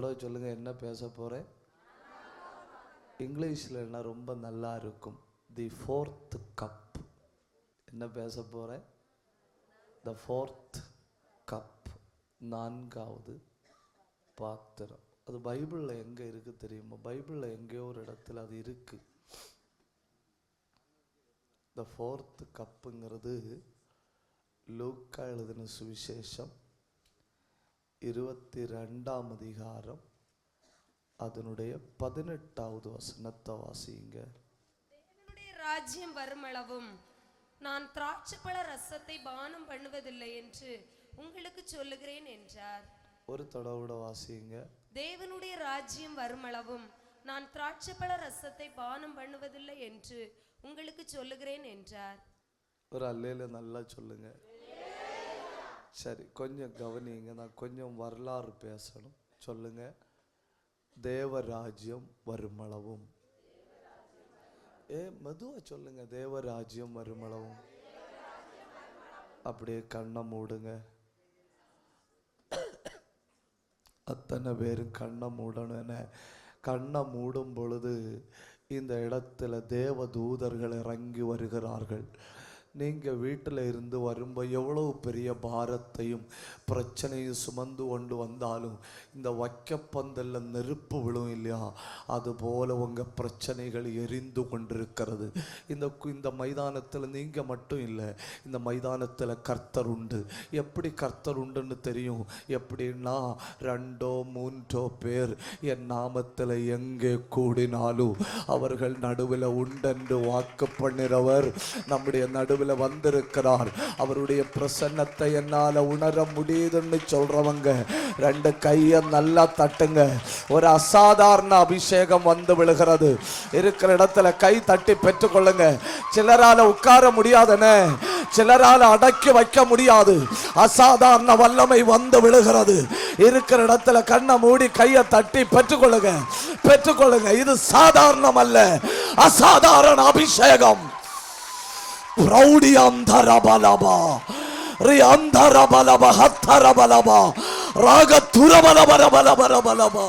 தடவை சொல்லுங்க, என்ன பேச போறேன்? இங்கிலீஷில் என்ன ரொம்ப நல்லா இருக்கும்? The fourth cup. என்ன பேச போறேன்? த ஃபோர்த் கப், நான்காவது பாத்திரம். அது பைபிளில் எங்கே இருக்குது தெரியுமா? பைபிளில் எங்கேயோ ஒரு இடத்துல அது இருக்கு. த ஃபோர்த் கப்புங்கிறது லூக்கா எழுதின சுவிசேஷம் 22ஆம் அதிகாரம் அதனுடைய 18வது வசனத்தை வாசிங்க. தேவனுடைய ராஜ்யம் வருமளவும் நான் திராட்சைப்பழ ரசத்தை பானம் பண்ணுவதில்லை என்று உங்களுக்கு சொல்லுகிறேன் என்றார். ஒரு தடவை வாசிங்க. தேவனுடைய ராஜ்யம் வருமளவும் நான் திராட்சைப்பழ ரசத்தை பானம் பண்ணுவதில்லை என்று உங்களுக்கு சொல்லுகிறேன் என்றார். ஒரு அல்லேல நல்லா சொல்லுங்க. சரி, கொஞ்சம் கவனிங்க. நான் கொஞ்சம் வரலாறு பேசணும். சொல்லுங்க. தேவராஜ்யம் வருமளவும். மெதுவா சொல்லுங்க. தேவராஜ்யம் வருமளவும். அப்படியே கண்ணை மூடுங்க. அத்தனை பேரும் கண்ணை மூடணும். கண்ணை மூடும் பொழுது இந்த இடத்துல தேவ தூதர்கள் இறங்கி வருகிறார்கள். நீங்கள் வீட்டில் இருந்து வரும்போது எவ்வளோ பெரிய பாரத்தையும் பிரச்சனையும் சுமந்து கொண்டு வந்தாலும் இந்த வைக்கப்பந்தலில் நெருப்பு விழும் இல்லையா? அதுபோல் உங்கள் பிரச்சனைகள் எரிந்து கொண்டிருக்கிறது. இந்த மைதானத்தில் நீங்கள் மட்டும் இல்லை, இந்த மைதானத்தில் கர்த்தர் உண்டு. எப்படி கர்த்தர் உண்டுன்னு தெரியும்? எப்படின்னா, 2 3 பேர் என் நாமத்தில் எங்கே கூடினாலும் அவர்கள் நடுவில் உண்டென்று வாக்கு பண்ணிறவர் நம்முடைய நடுவில் வந்திருக்கிறார். அவருடைய பிரசன்னத்தை என்னால உணர முடியுதுன்னு சொல்றவங்க 2 கையை நல்லா தட்டுங்க. ஒரு அசாதாரண அபிஷேகம் வந்து விழுகிறது. இருக்கிற இடத்துல கை தட்டி பெற்றுக்கொள்ளுங்க. சிலரால உட்கார முடியாதுன்னு, சிலரால அடக்கி வைக்க முடியாது. அசாதாரண வல்லமை வந்து விழுகிறது. இருக்கிற இடத்துல கண்ணை மூடி கையை தட்டி பெற்றுக்கொள்ளுங்க. பெற்றுக்கொள்ளுங்க. இது சாதாரணம் அல்ல, அசாதாரண அபிஷேகம். ரௌடியந்தரபலபா ரியந்தரபலப ஹத்தரபலபா ராகதுரபலபலபலபலபலபா.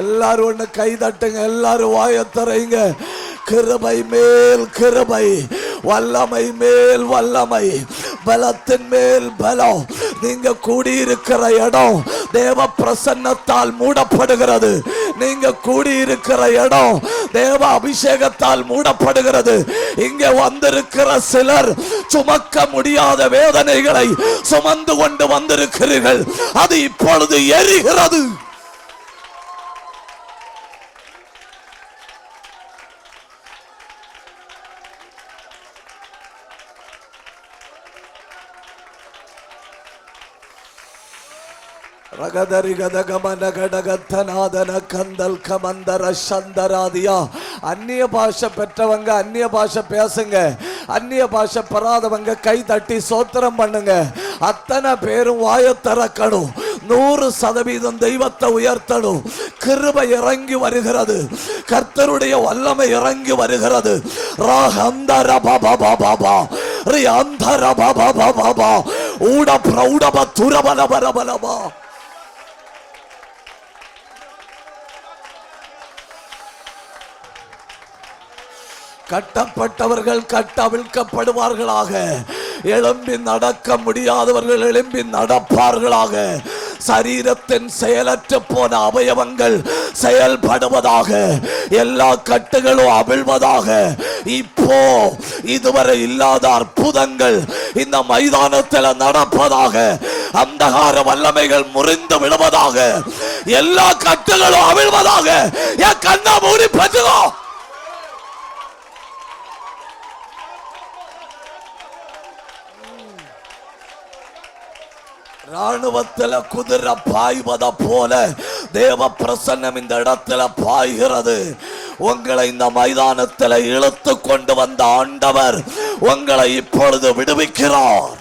எல்லாரும் ஒன்று கை தட்டுங்க. எல்லாரும் வாயத்தரைங்க. கிருபை மேல் கிருபை, வல்லமை மேல் வல்லமை, பலத்தின் மேல் பலம். நீங்க கூடியிருக்கிற இடம் தேவ பிரசன்னத்தால் மூடப்படுகிறது. நீங்க கூடியிருக்கிற இடம் தேவ அபிஷேகத்தால் மூடப்படுகிறது. இங்கே வந்திருக்கிற சிலர் சுமக்க முடியாத வேதனைகளை சுமந்து கொண்டு வந்திருக்கிறீர்கள். அது இப்பொழுது எரிகிறது. ரகதரி கதகமன கடகத்தநாதன கந்தல் கமந்தர சந்தராதியா. அந்நிய பாஷை பெற்றவங்க அந்நிய பாஷை பேசுங்க. அந்நிய பாஷை பெறாதவங்க கை தட்டி சோத்திரம் பண்ணுங்க. அத்தனை பேரும் வாயை திறக்கணும். 100% தெய்வத்தை உயர்த்தணும். கிருபை இறங்கி வருகிறது. கர்த்தருடைய வல்லமை இறங்கி வருகிறது. ராகந்தர பாபா பாபா ரி அந்தர பாபா பாபா ஊட பிரௌடப துரபலபலபலபா. கட்டப்பட்டவர்கள் கட்டவிழ்க்கப்படுவார்களாக. எழும்பி நடக்க முடியாதவர்கள் எழும்பி நடப்பார்களாக. சரீரத்தின் செயலற்று போன அவயவங்கள் செயல்படுவதாக. எல்லா கட்டுகளும் அவிழ்வதாக. இப்போ இதுவரை இல்லாத அற்புதங்கள் இந்த மைதானத்தில் நடப்பதாக. அந்தகார வல்லமைகள் முறிந்து விடுவதாக. எல்லா கட்டுகளும் அவிழ்வதாக. என் கண்ணை மூடி பெற்றுக்கோ. ராணுவத்தில் குதிரை பாய்வதை போல தேவ பிரசன்னம் இந்த இடத்துல பாய்கிறது. உங்களை இந்த மைதானத்தில் இழுத்து கொண்டு வந்த ஆண்டவர் உங்களை இப்பொழுது விடுவிக்கிறார்.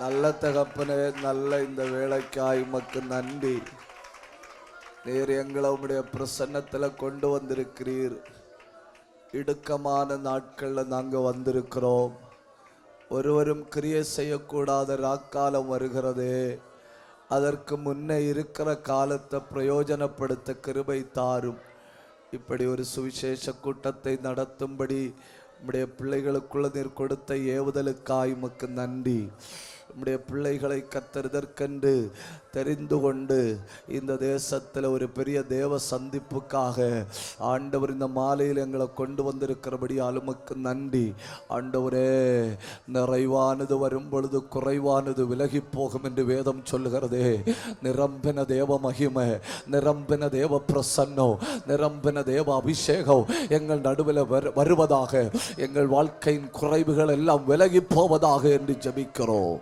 நல்ல தகப்பனே, நல்ல இந்த வேலைக்காய் உமக்கு நன்றி. நீர் எங்களை உம்முடைய பிரசன்னத்துல கொண்டு வந்திருக்கிறீர். இடுக்கமான நாட்கள்ல நாங்க வந்திருக்கிறோம். ஒருவரும் கிரியை செய்யக்கூடாத ராக்காலம் வருகிறதே, அதற்கு முன்னே இருக்கிற காலத்தை பிரயோஜனப்படுத்த கிருபை தாரும். இப்படி ஒரு சுவிசேஷ கூட்டத்தை நடத்தும்படி உம்முடைய பிள்ளைகளுக்குள்ள நீர் கொடுத்த ஏவுதலுக்காய் உமக்கு நன்றி. உம்முடைய பிள்ளைகளை கர்த்தர் இதற்கென்று தெரிந்து கொண்டு இந்த தேசத்தில் ஒரு பெரிய தேவ சந்திப்புக்காக ஆண்டவர் இந்த மாலையில் எங்களை கொண்டு வந்திருக்கிறபடி உமக்கு நன்றி. ஆண்டவரே, நிறைவானது வரும் பொழுது குறைவானது விலகி போகும் என்று வேதம் சொல்லுகிறதே. நிரம்பின தேவ மகிமை, நிரம்பின தேவ பிரசன்னம், நிரம்பின தேவ அபிஷேகம் எங்கள் நடுவில் வருவதாக, எங்கள் வாழ்க்கையின் குறைவுகள் எல்லாம் விலகி போவதாக என்று ஜெபிக்கிறோம்.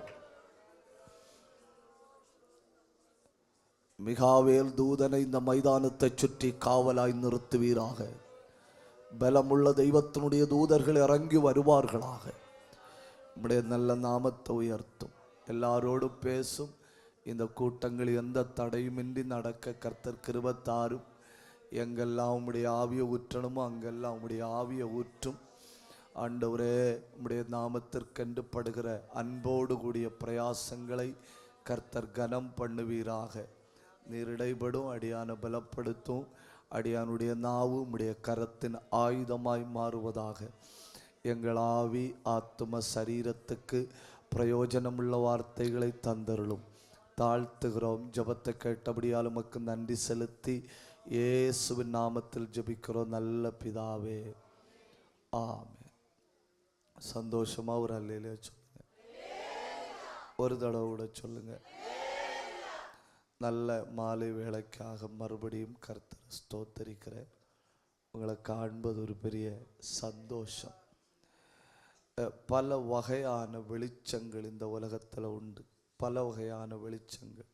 மிகாவேல் தூதனை இந்த மைதானத்தை சுற்றி காவலாய் நிறுத்துவீராக. பலமுள்ள தெய்வத்தினுடைய தூதர்கள் இறங்கி வருவார்களாக. நம்முடைய நல்ல நாமத்தை உயர்த்தும். எல்லாரோடும் பேசும். இந்த கூட்டங்கள் எந்த தடையுமின்றி நடக்க கர்த்தர் கிருபை தாரும். எங்கெல்லாம் உம்முடைய ஆவியை ஊற்றணுமோ அங்கெல்லாம் உம்முடைய ஆவியை ஊற்றும். ஆண்டவரே, உம்முடைய நாமத்திற்கென்று படுகிற அன்போடு கூடிய பிரயாசங்களை கர்த்தர் கனம் பண்ணுவீராக. நீர் இடைபடும், அடியான பலப்படுத்தும். அடியானுடைய நாவு உம்முடைய கரத்தின் ஆயுதமாய் மாறுவதாக. எங்கள் ஆவி ஆத்தும சரீரத்துக்கு பிரயோஜனமுள்ள வார்த்தைகளை தந்தருளும். தாழ்த்துகிறோம். ஜெபத்தை கேட்டபடியால் உமக்கு நன்றி செலுத்தி இயேசுவின் நாமத்தில் ஜெபிக்கிறோம் நல்ல பிதாவே, ஆமென். சந்தோஷமா ஒரு அல்லேலூயா சொல்லுங்க. ஒரு தடவை கூட சொல்லுங்க. நல்ல மாலை வேளைக்காக மறுபடியும் கர்த்தரை ஸ்தோத்தரிக்கிறேன். உங்களை காண்பது ஒரு பெரிய சந்தோஷம். பல வகையான வெளிச்சங்கள் இந்த உலகத்தில் உண்டு. பல வகையான வெளிச்சங்கள்.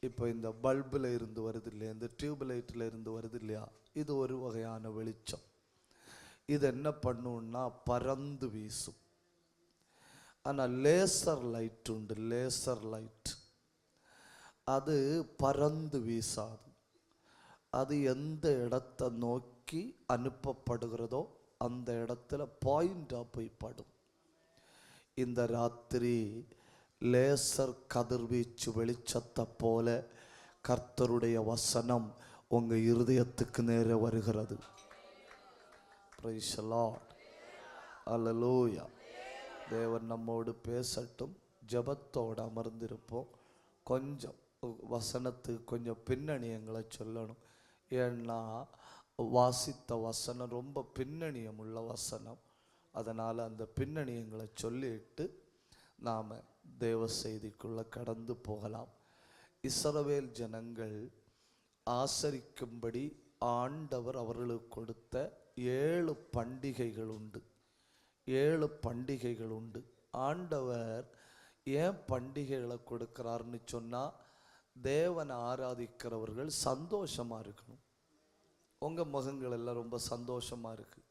இப்போ இந்த பல்பில் இருந்து வருது இல்லையா, இந்த டியூப் லைட்டில் இருந்து வருது இல்லையா, இது ஒரு வகையான வெளிச்சம். இது என்ன பண்ணுன்னா பறந்து வீசும். ஆனால் லேசர் லைட் உண்டு. லேசர் லைட் அது பறந்து வீசாது. அது எந்த இடத்தை நோக்கி அனுப்பப்படுகிறதோ அந்த இடத்துல பாயிண்டா போய் படும். இந்த ராத்திரி லேசர் கதிர்வீச்சு வெளிச்சத்தை போல கர்த்தருடைய வசனம் உங்க இருதயத்துக்கு நேரே வருகிறது. Praise the Lord. Hallelujah. தேவன் நம்மோடு பேசட்டும். ஜெபத்தோடு அமர்ந்திருப்போம். கொஞ்சம் வசனத்துக்கு கொஞ்சம் பின்னணியங்களை சொல்லணும். ஏன்னா வாசித்த வசனம் ரொம்ப பின்னணியம் உள்ள வசனம். அதனால் அந்த பின்னணியங்களை சொல்லிட்டு நாம் தேவ செய்திக்குள்ளே கடந்து போகலாம். இஸ்ரவேல் ஜனங்கள் ஆசரிக்கும்படி ஆண்டவர் அவர்களுக்கு கொடுத்த 7 பண்டிகைகள் உண்டு. 7 பண்டிகைகள் உண்டு. ஆண்டவர் ஏன் பண்டிகைகளை கொடுக்கிறாருன்னு சொன்னால், தேவனை ஆராதிக்கிறவர்கள் சந்தோஷமாக இருக்கணும். உங்கள் முகங்கள் எல்லாம் ரொம்ப சந்தோஷமாக இருக்குது,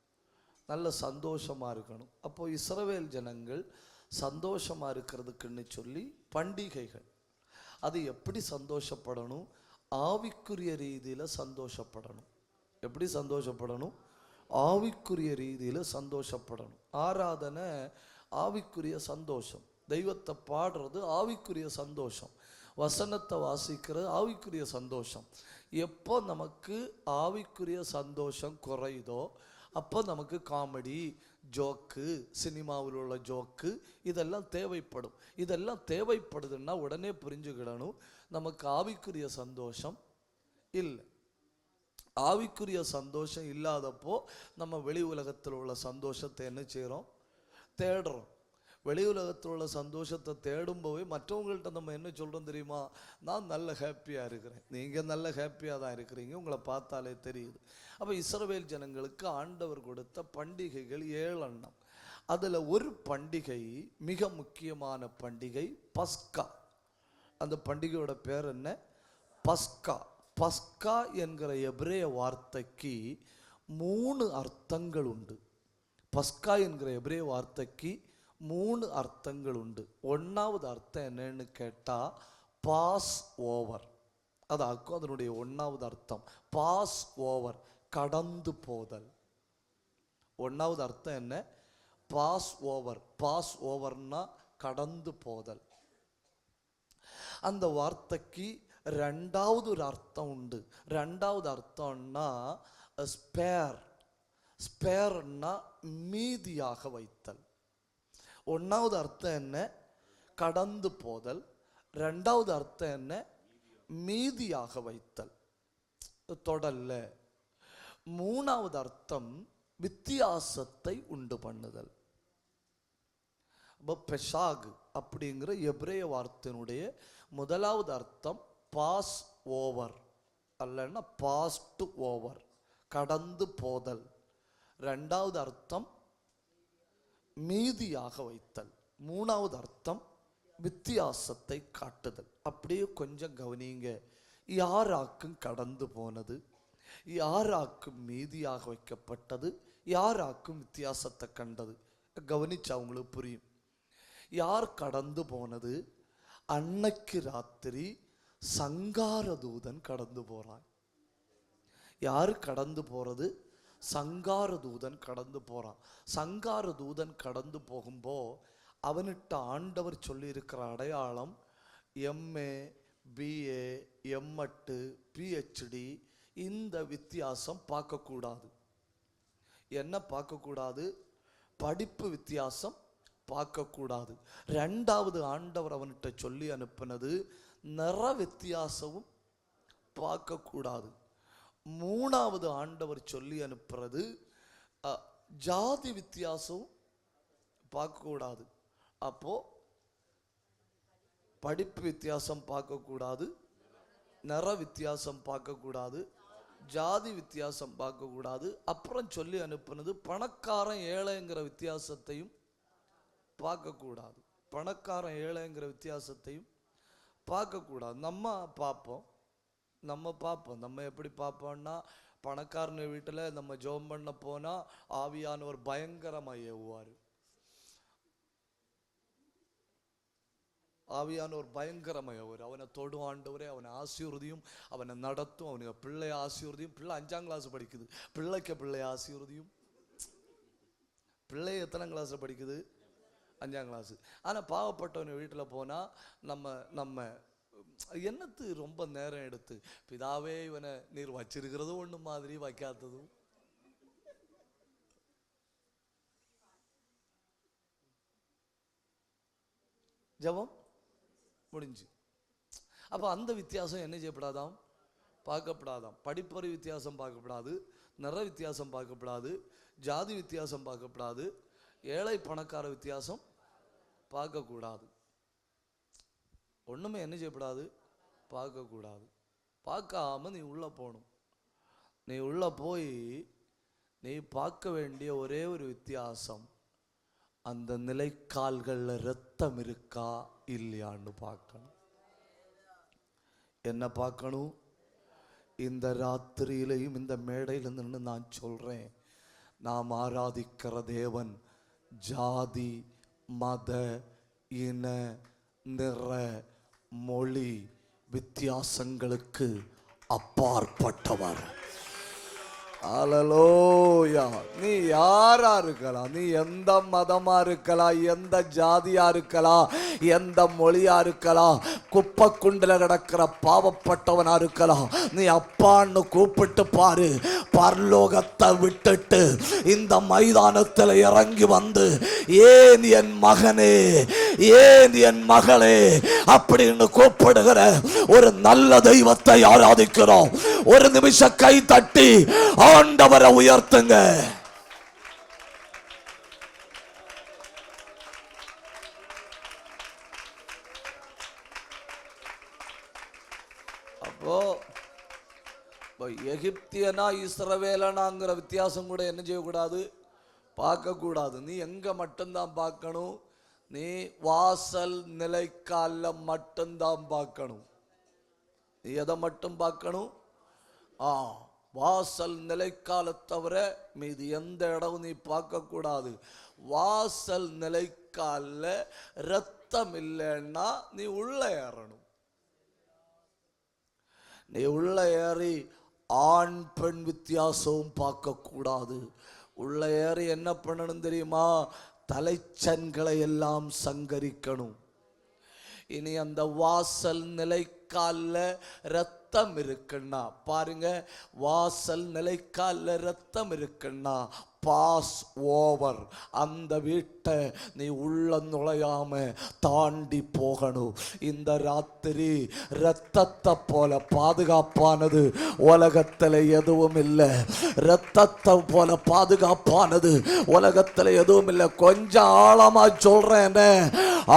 நல்ல சந்தோஷமாக இருக்கணும். அப்போது இஸ்ரவேல் ஜனங்கள் சந்தோஷமாக இருக்கிறதுக்குன்னு சொல்லி பண்டிகைகள். அது எப்படி சந்தோஷப்படணும்? ஆவிக்குரிய ரீதியில் சந்தோஷப்படணும். எப்படி சந்தோஷப்படணும்? ஆவிக்குரிய ரீதியில் சந்தோஷப்படணும். ஆராதனை ஆவிக்குரிய சந்தோஷம். தெய்வத்தை பாடுறது ஆவிக்குரிய சந்தோஷம். வசனத்தை வாசிக்கிறது ஆவிக்குரிய சந்தோஷம். எப்போ நமக்கு ஆவிக்குரிய சந்தோஷம் குறையுதோ அப்போ நமக்கு காமெடி, ஜோக்கு, சினிமாவில் உள்ள ஜோக்கு இதெல்லாம் தேவைப்படும். இதெல்லாம் தேவைப்படுதுன்னா உடனே புரிஞ்சுக்கிடணும், நமக்கு ஆவிக்குரிய சந்தோஷம் இல்லை. ஆவிக்குரிய சந்தோஷம் இல்லாதப்போ நம்ம வெளி உலகத்தில் உள்ள சந்தோஷத்தை என்ன செய்கிறோம்? தேடுறோம். வெளி உலகத்தில் உள்ள சந்தோஷத்தை தேடும்போது மற்றவங்கள்ட்ட நம்ம என்ன சொல்கிறோம் தெரியுமா? நான் நல்ல ஹாப்பியாக இருக்கிறேன். நீங்கள் நல்ல ஹாப்பியாக தான் இருக்கிறீங்க, உங்களை பார்த்தாலே தெரியுது. அப்போ இஸ்ரவேல் ஜனங்களுக்கு ஆண்டவர் கொடுத்த பண்டிகைகள் 7 அதில் ஒரு பண்டிகை, மிக முக்கியமான பண்டிகை, பஸ்கா. அந்த பண்டிகையோட பேர் என்ன? பஸ்கா. பஸ்கா என்கிற எபிரேய வார்த்தைக்கு 3 அர்த்தங்கள் உண்டு. பஸ்கா என்கிற எபிரேய வார்த்தைக்கு 3 அர்த்தங்கள் உண்டு. 1வது அர்த்தம் என்னன்னு கேட்டா பாஸ் ஓவர். அதாக்கும் அதனுடைய 1வது அர்த்தம் பாஸ் ஓவர், கடந்து போதல். 1வது அர்த்தம் என்ன? Pass over. பாஸ் ஓவர்னா கடந்து போதல். அந்த வார்த்தைக்கு 2வது ஒரு அர்த்தம் உண்டு. 2வது அர்த்தம்னா ஸ்பேர். ஸ்பேர்னா மீதியாக வைத்தல். 1வது அர்த்தம் என்ன? கடந்து போதல். 2வது அர்த்தம் என்ன? மீதியாக வைத்தல், தொடல்ல. 3வது அர்த்தம் வித்தியாசத்தை உண்டு பண்ணுதல். பெஷாக் அப்படிங்கிற எபிரேய வார்த்தையினுடைய 1வது அர்த்தம் பாஸ் ஓவர், அல்லன்னா பாஸ்ட் ஓவர், கடந்து போதல். 2வது அர்த்தம் மீதியாக வைத்தல். 3வது அர்த்தம் வித்தியாசத்தை காட்டுதல். அப்படியே கொஞ்சம் கவனிங்க. யாராக்கும் கடந்து போனது, யாராக்கும் மீதியாக வைக்கப்பட்டது, யாராக்கும் வித்தியாசத்தை கண்டது, கவனிச்சா அவங்களுக்கு புரியும். யார் கடந்து போனது? அன்னைக்கு ராத்திரி சங்கார தூதன் கடந்து போறான். யாரு கடந்து போறது? சங்கார தூதன் கடந்து போறான். சங்கார தூதன் கடந்து போகும்போ அவனிட்ட ஆண்டவர் சொல்லி இருக்கிற அடையாளம் MA BA M.Ed PhD. இந்த வித்தியாசம் பார்க்கக்கூடாது. என்ன பார்க்கக்கூடாது? படிப்பு வித்தியாசம் பார்க்கக்கூடாது. 2வது ஆண்டவர் அவன்கிட்ட சொல்லி அனுப்பினது நிற வித்தியாசமும் பார்க்கக்கூடாது. 3வது ஆண்டவர் சொல்லி அனுப்புறது ஜாதி வித்தியாசமும் பார்க்கக்கூடாது. அப்போ படிப்பு வித்தியாசம் பார்க்கக்கூடாது, நிற வித்தியாசம் பார்க்கக்கூடாது, ஜாதி வித்தியாசம் பார்க்கக்கூடாது. அப்புறம் சொல்லி அனுப்புனது பணக்காரன் ஏழைங்கிற வித்தியாசத்தையும் பார்க்கக்கூடாது. பணக்காரன் ஏழைங்கிற வித்தியாசத்தை பார்க்கக்கூடாது. நம்ம பார்ப்போம். நம்ம எப்படி பார்ப்போம்னா, பணக்காரன் வீட்டில் நம்ம ஜெபம் பண்ண போனால் ஆவியானவர் பயங்கரமாக ஏவுவார். ஆவியானவர் பயங்கரமாக ஏவுவார். அவனை தொடும் ஆண்டவரே, அவனை ஆசீர்வதியும், அவனை நடத்தும், அவனுக்கு பிள்ளை ஆசீர்வதியும். பிள்ளை 5ஆம் கிளாஸ் படிக்குது, பிள்ளை ஆசீர்வதியும். பிள்ளை எத்தனை கிளாஸ் படிக்குது? 5ஆம் கிளாஸ். ஆனால் பாவப்பட்டவன் வீட்டில் போனால் நம்ம என்னத்து ரொம்ப நேரம் எடுத்து, பிதாவே இவனை நீர் வச்சிருக்கிறதும் ஒன்று மாதிரி வைக்காததும். ஜெபம் முடிஞ்சு. அப்போ அந்த வித்தியாசம் என்ன செய்யப்படாதாம்? பார்க்கப்படாதாம். படிப்பறி வித்தியாசம் பார்க்கப்படாது, நிற வித்தியாசம் பார்க்கப்படாது, ஜாதி வித்தியாசம் பார்க்கப்படாது, ஏழை பணக்கார வித்தியாசம் பார்க்கக்கூடாது. ஒன்றுமே என்ன செய்யப்படாது? பார்க்கக்கூடாது. பார்க்காம நீ உள்ளே போகணும். நீ உள்ளே போய் நீ பார்க்க வேண்டிய ஒரே ஒரு வித்தியாசம், அந்த நிலைக்கால்களில் இரத்தம் இருக்கா இல்லையான்னு பார்க்கணும். என்ன பார்க்கணும்? இந்த ராத்திரியிலையும் இந்த மேடையில் நின்று நான் சொல்கிறேன், நாம் ஆராதிக்கிற தேவன் ஜாதி, மத, இன, நிற, மொழி வித்தியாசங்களுக்கு அப்பாற்பட்டவர். அல்லேலூயா. நீ யாரா இருக்கலாம், நீ எந்த மதமா இருக்கலாம், எந்த ஜாதியா இருக்கலாம், எந்த மொழியா இருக்கலாம், குப்பை குண்டில கிடக்கிற பாவப்பட்டவனா இருக்கலாம். நீ அப்பான்னு கூப்பிட்டு பாரு. பரலோகத்தை விட்டுட்டு இந்த மைதானத்தில் இறங்கி வந்து, ஏன் என் மகனே, ஏன் என் மகளே அப்படின்னு கூப்பிடுகிற ஒரு நல்ல தெய்வத்தை ஆராதிக்கிறோம். ஒரு நிமிஷம் கை தட்டி ஆண்டவரை உயர்த்துங்க. அப்போ எகிப்தியனா இஸ்ரவேலனாங்கிற வித்தியாசம் கூட என்ன செய்யக்கூடாது? பார்க்கக்கூடாது. நீ எங்க மட்டும்தான் பார்க்கணும்? நீ வாசல் நிலைக்கால மட்டும்தான் பார்க்கணும். நீ எதை மட்டும் பார்க்கணும்? வாசல் நிலைக்கால தவிர மீது எந்த இடமும் நீ பார்க்க கூடாது. வாசல் நிலைக்கால ரத்தம் இல்லைன்னா நீ உள்ள ஏறணும். நீ உள்ள ஏறி ஆண் பெண் வித்தியாசமும் பார்க்க கூடாது. உள்ள ஏறி என்ன பண்ணணும் தெரியுமா? தலைச்சன்களை எல்லாம் சங்கரிக்கணும். இனி அந்த வாசல் நிலைக்கால ரத்தம் இருக்குன்னா பாருங்க, வாசல் நிலைக்கால ரத்தம் இருக்குன்னா பாஸ் ஓவர். அந்த வீட்டை நீ உள்ள நுழையாம தாண்டி போகணும். இந்த ராத்திரி ரத்தத்தை போல பாதுகாப்பானது உலகத்தில் எதுவும் இல்லை. ரத்தத்தை போல பாதுகாப்பானது உலகத்தில் எதுவும் இல்லை. கொஞ்சம் ஆழமா சொல்றேன்,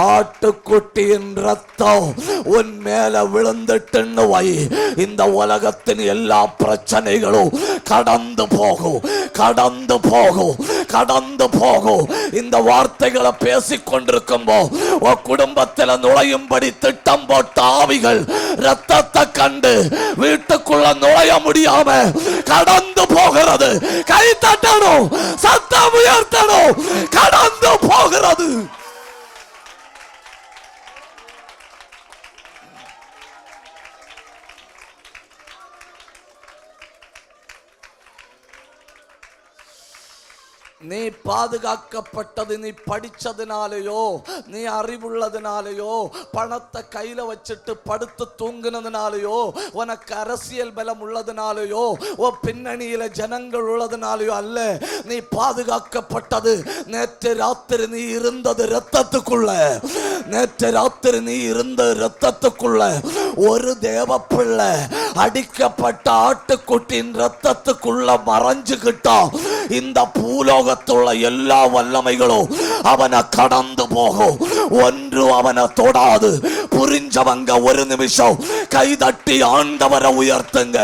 ஆட்டுக்குட்டியின் ரத்தம் உன் மேல விழுந்துட்டுன்னு வை, இந்த உலகத்தின் எல்லா பிரச்சனைகளும் கடந்து போகும், கடந்து போகும், கடந்து போகும். இந்த வார்த்தைகளை பேசிக் கொண்டிருக்கும் போது குடும்பத்தில் நுழையும்படி திட்டம் போட்ட ஆவிகள் ரத்தத்தை கண்டு வீட்டுக்குள்ள நுழைய முடியாம கடந்து போகிறது. கை தட்டணும், சத்தம் உயர்த்தணும், கடந்து போகிறது. நீ பாதுகாக்கப்பட்டது நீ படிச்சதுனாலேயோ, நீ அறிவுள்ளதுனாலேயோ, பணத்தை கையில வச்சுட்டு படுத்து தூங்கினதுனாலேயோ, உனக்கு அரசியல் பலம் உள்ளதுனாலேயோ, பின்னணியில ஜனங்கள் உள்ளதுனாலேயோ அல்ல. நீ பாதுகாக்கப்பட்டது நேற்று ராத்திரி நீ இருந்தது ரத்தத்துக்குள்ள. நேற்று ராத்திரி நீ இருந்த ரத்தத்துக்குள்ள ஒரு தேவ பிள்ளை அடிக்கப்பட்ட ஆட்டுக்குட்டின் ரத்தத்துக்குள்ள மறைஞ்சுகிட்டா இந்த பூலோக எல்லா வல்லமைகளும் அவனை கடந்து போகும். ஒன்று அவனை தொடாது. புரிஞ்சவங்க ஒரு நிமிஷம் கைதட்டி ஆண்டவரை உயர்த்துங்க.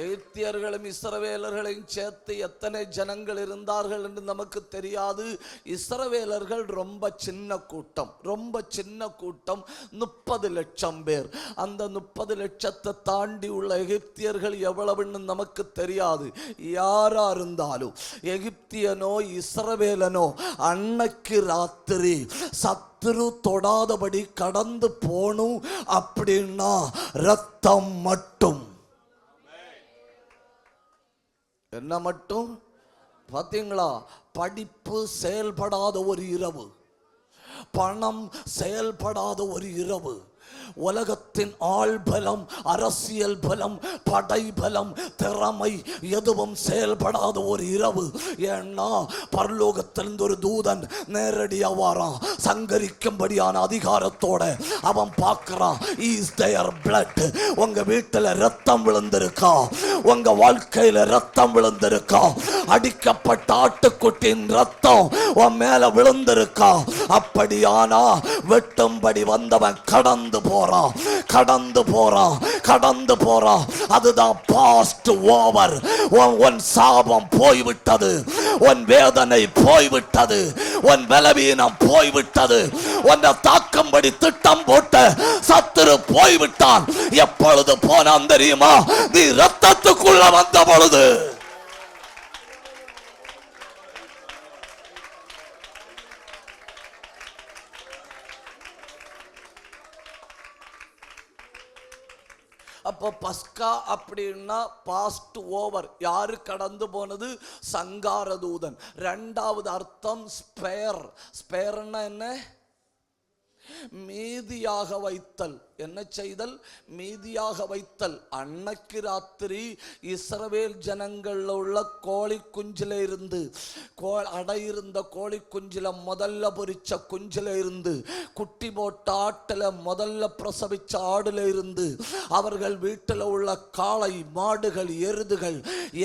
எகிப்தியர்களும் இஸ்ரவேலர்களையும் சேர்த்து எத்தனை ஜனங்கள் இருந்தார்கள் என்று நமக்கு தெரியாது. இஸ்ரவேலர்கள் ரொம்ப சின்ன கூட்டம், ரொம்ப சின்ன கூட்டம், 30 லட்சம் பேர். அந்த 30 லட்சத்தை தாண்டி உள்ள எகிப்தியர்கள் எவ்வளவுன்னு நமக்கு தெரியாது. யாரா இருந்தாலும் எகிப்தியனோ இஸ்ரவேலனோ அன்னைக்கு ராத்திரி சத்துரு தொடாதபடி கடந்து போனும் அப்படின்னா ரத்தம் மட்டும். என்ன மட்டும்? பார்த்தீங்களா? படிப்பு செயல்படாத ஒரு இரவு, பணம் செயல்படாத ஒரு இரவு, உலகத்தின் ஆள் பலம், அரசியல் பலம், படை பலம், திறமை எதுவும் செயல்படாத ஒரு இரவு. ஏன்னா பரலோகத்திலிருந்து ஒரு தூதன் நேரடியா வாரான். சங்கரிக்கும்படியான அதிகாரத்தோட அவன் பார்க்கிறான். Is there blood. உங்க வீட்டுல ரத்தம் விழுந்திருக்கா? உங்க வாழ்க்கையில ரத்தம் விழுந்திருக்கா? அடிக்கப்பட்ட ஆட்டுக்குட்டின் ரத்தம் உன் மேல விழுந்திருக்கா? அப்படியானா வெட்டும்படி வந்தவன் கடந்து போறான், கடந்து போறான், கடந்து போறான். அதுதான் பாஸ்ட் ஓவர். உன் சாபம் போய்விட்டது, உன் வேதனை போய்விட்டது, உன் பலவீனம் போய்விட்டது, உன்னை தாக்கும்படி திட்டம் போட்ட சத்துரு போய்விட்டான். எப்பொழுது போனான் தெரியுமா? நீ ரத்தத்துக்குள்ள வந்த பொழுது. அப்போ பஸ்கா அப்படின்னா பாஸ்ட் ஓவர். யாரு கடந்து போனது? சங்காரதூதன். ரெண்டாவது அர்த்தம் ஸ்பேர். ஸ்பேர்னா என்ன? மீதியாக வைத்தல். என்ன செய்தல்? மீதியாக வைத்தல். அன்னைக்கு ராத்திரி இஸ்ரவேல் ஜனங்கள்ல உள்ள கோழி குஞ்சில இருந்து, அடையிருந்த கோழி குஞ்சில முதல்ல பொரிச்ச குஞ்சில இருந்து, குட்டி போட்ட ஆட்டுல முதல்ல பிரசவிச்ச ஆடுல இருந்து, அவர்கள் வீட்டில் உள்ள காளை மாடுகள் எருதுகள்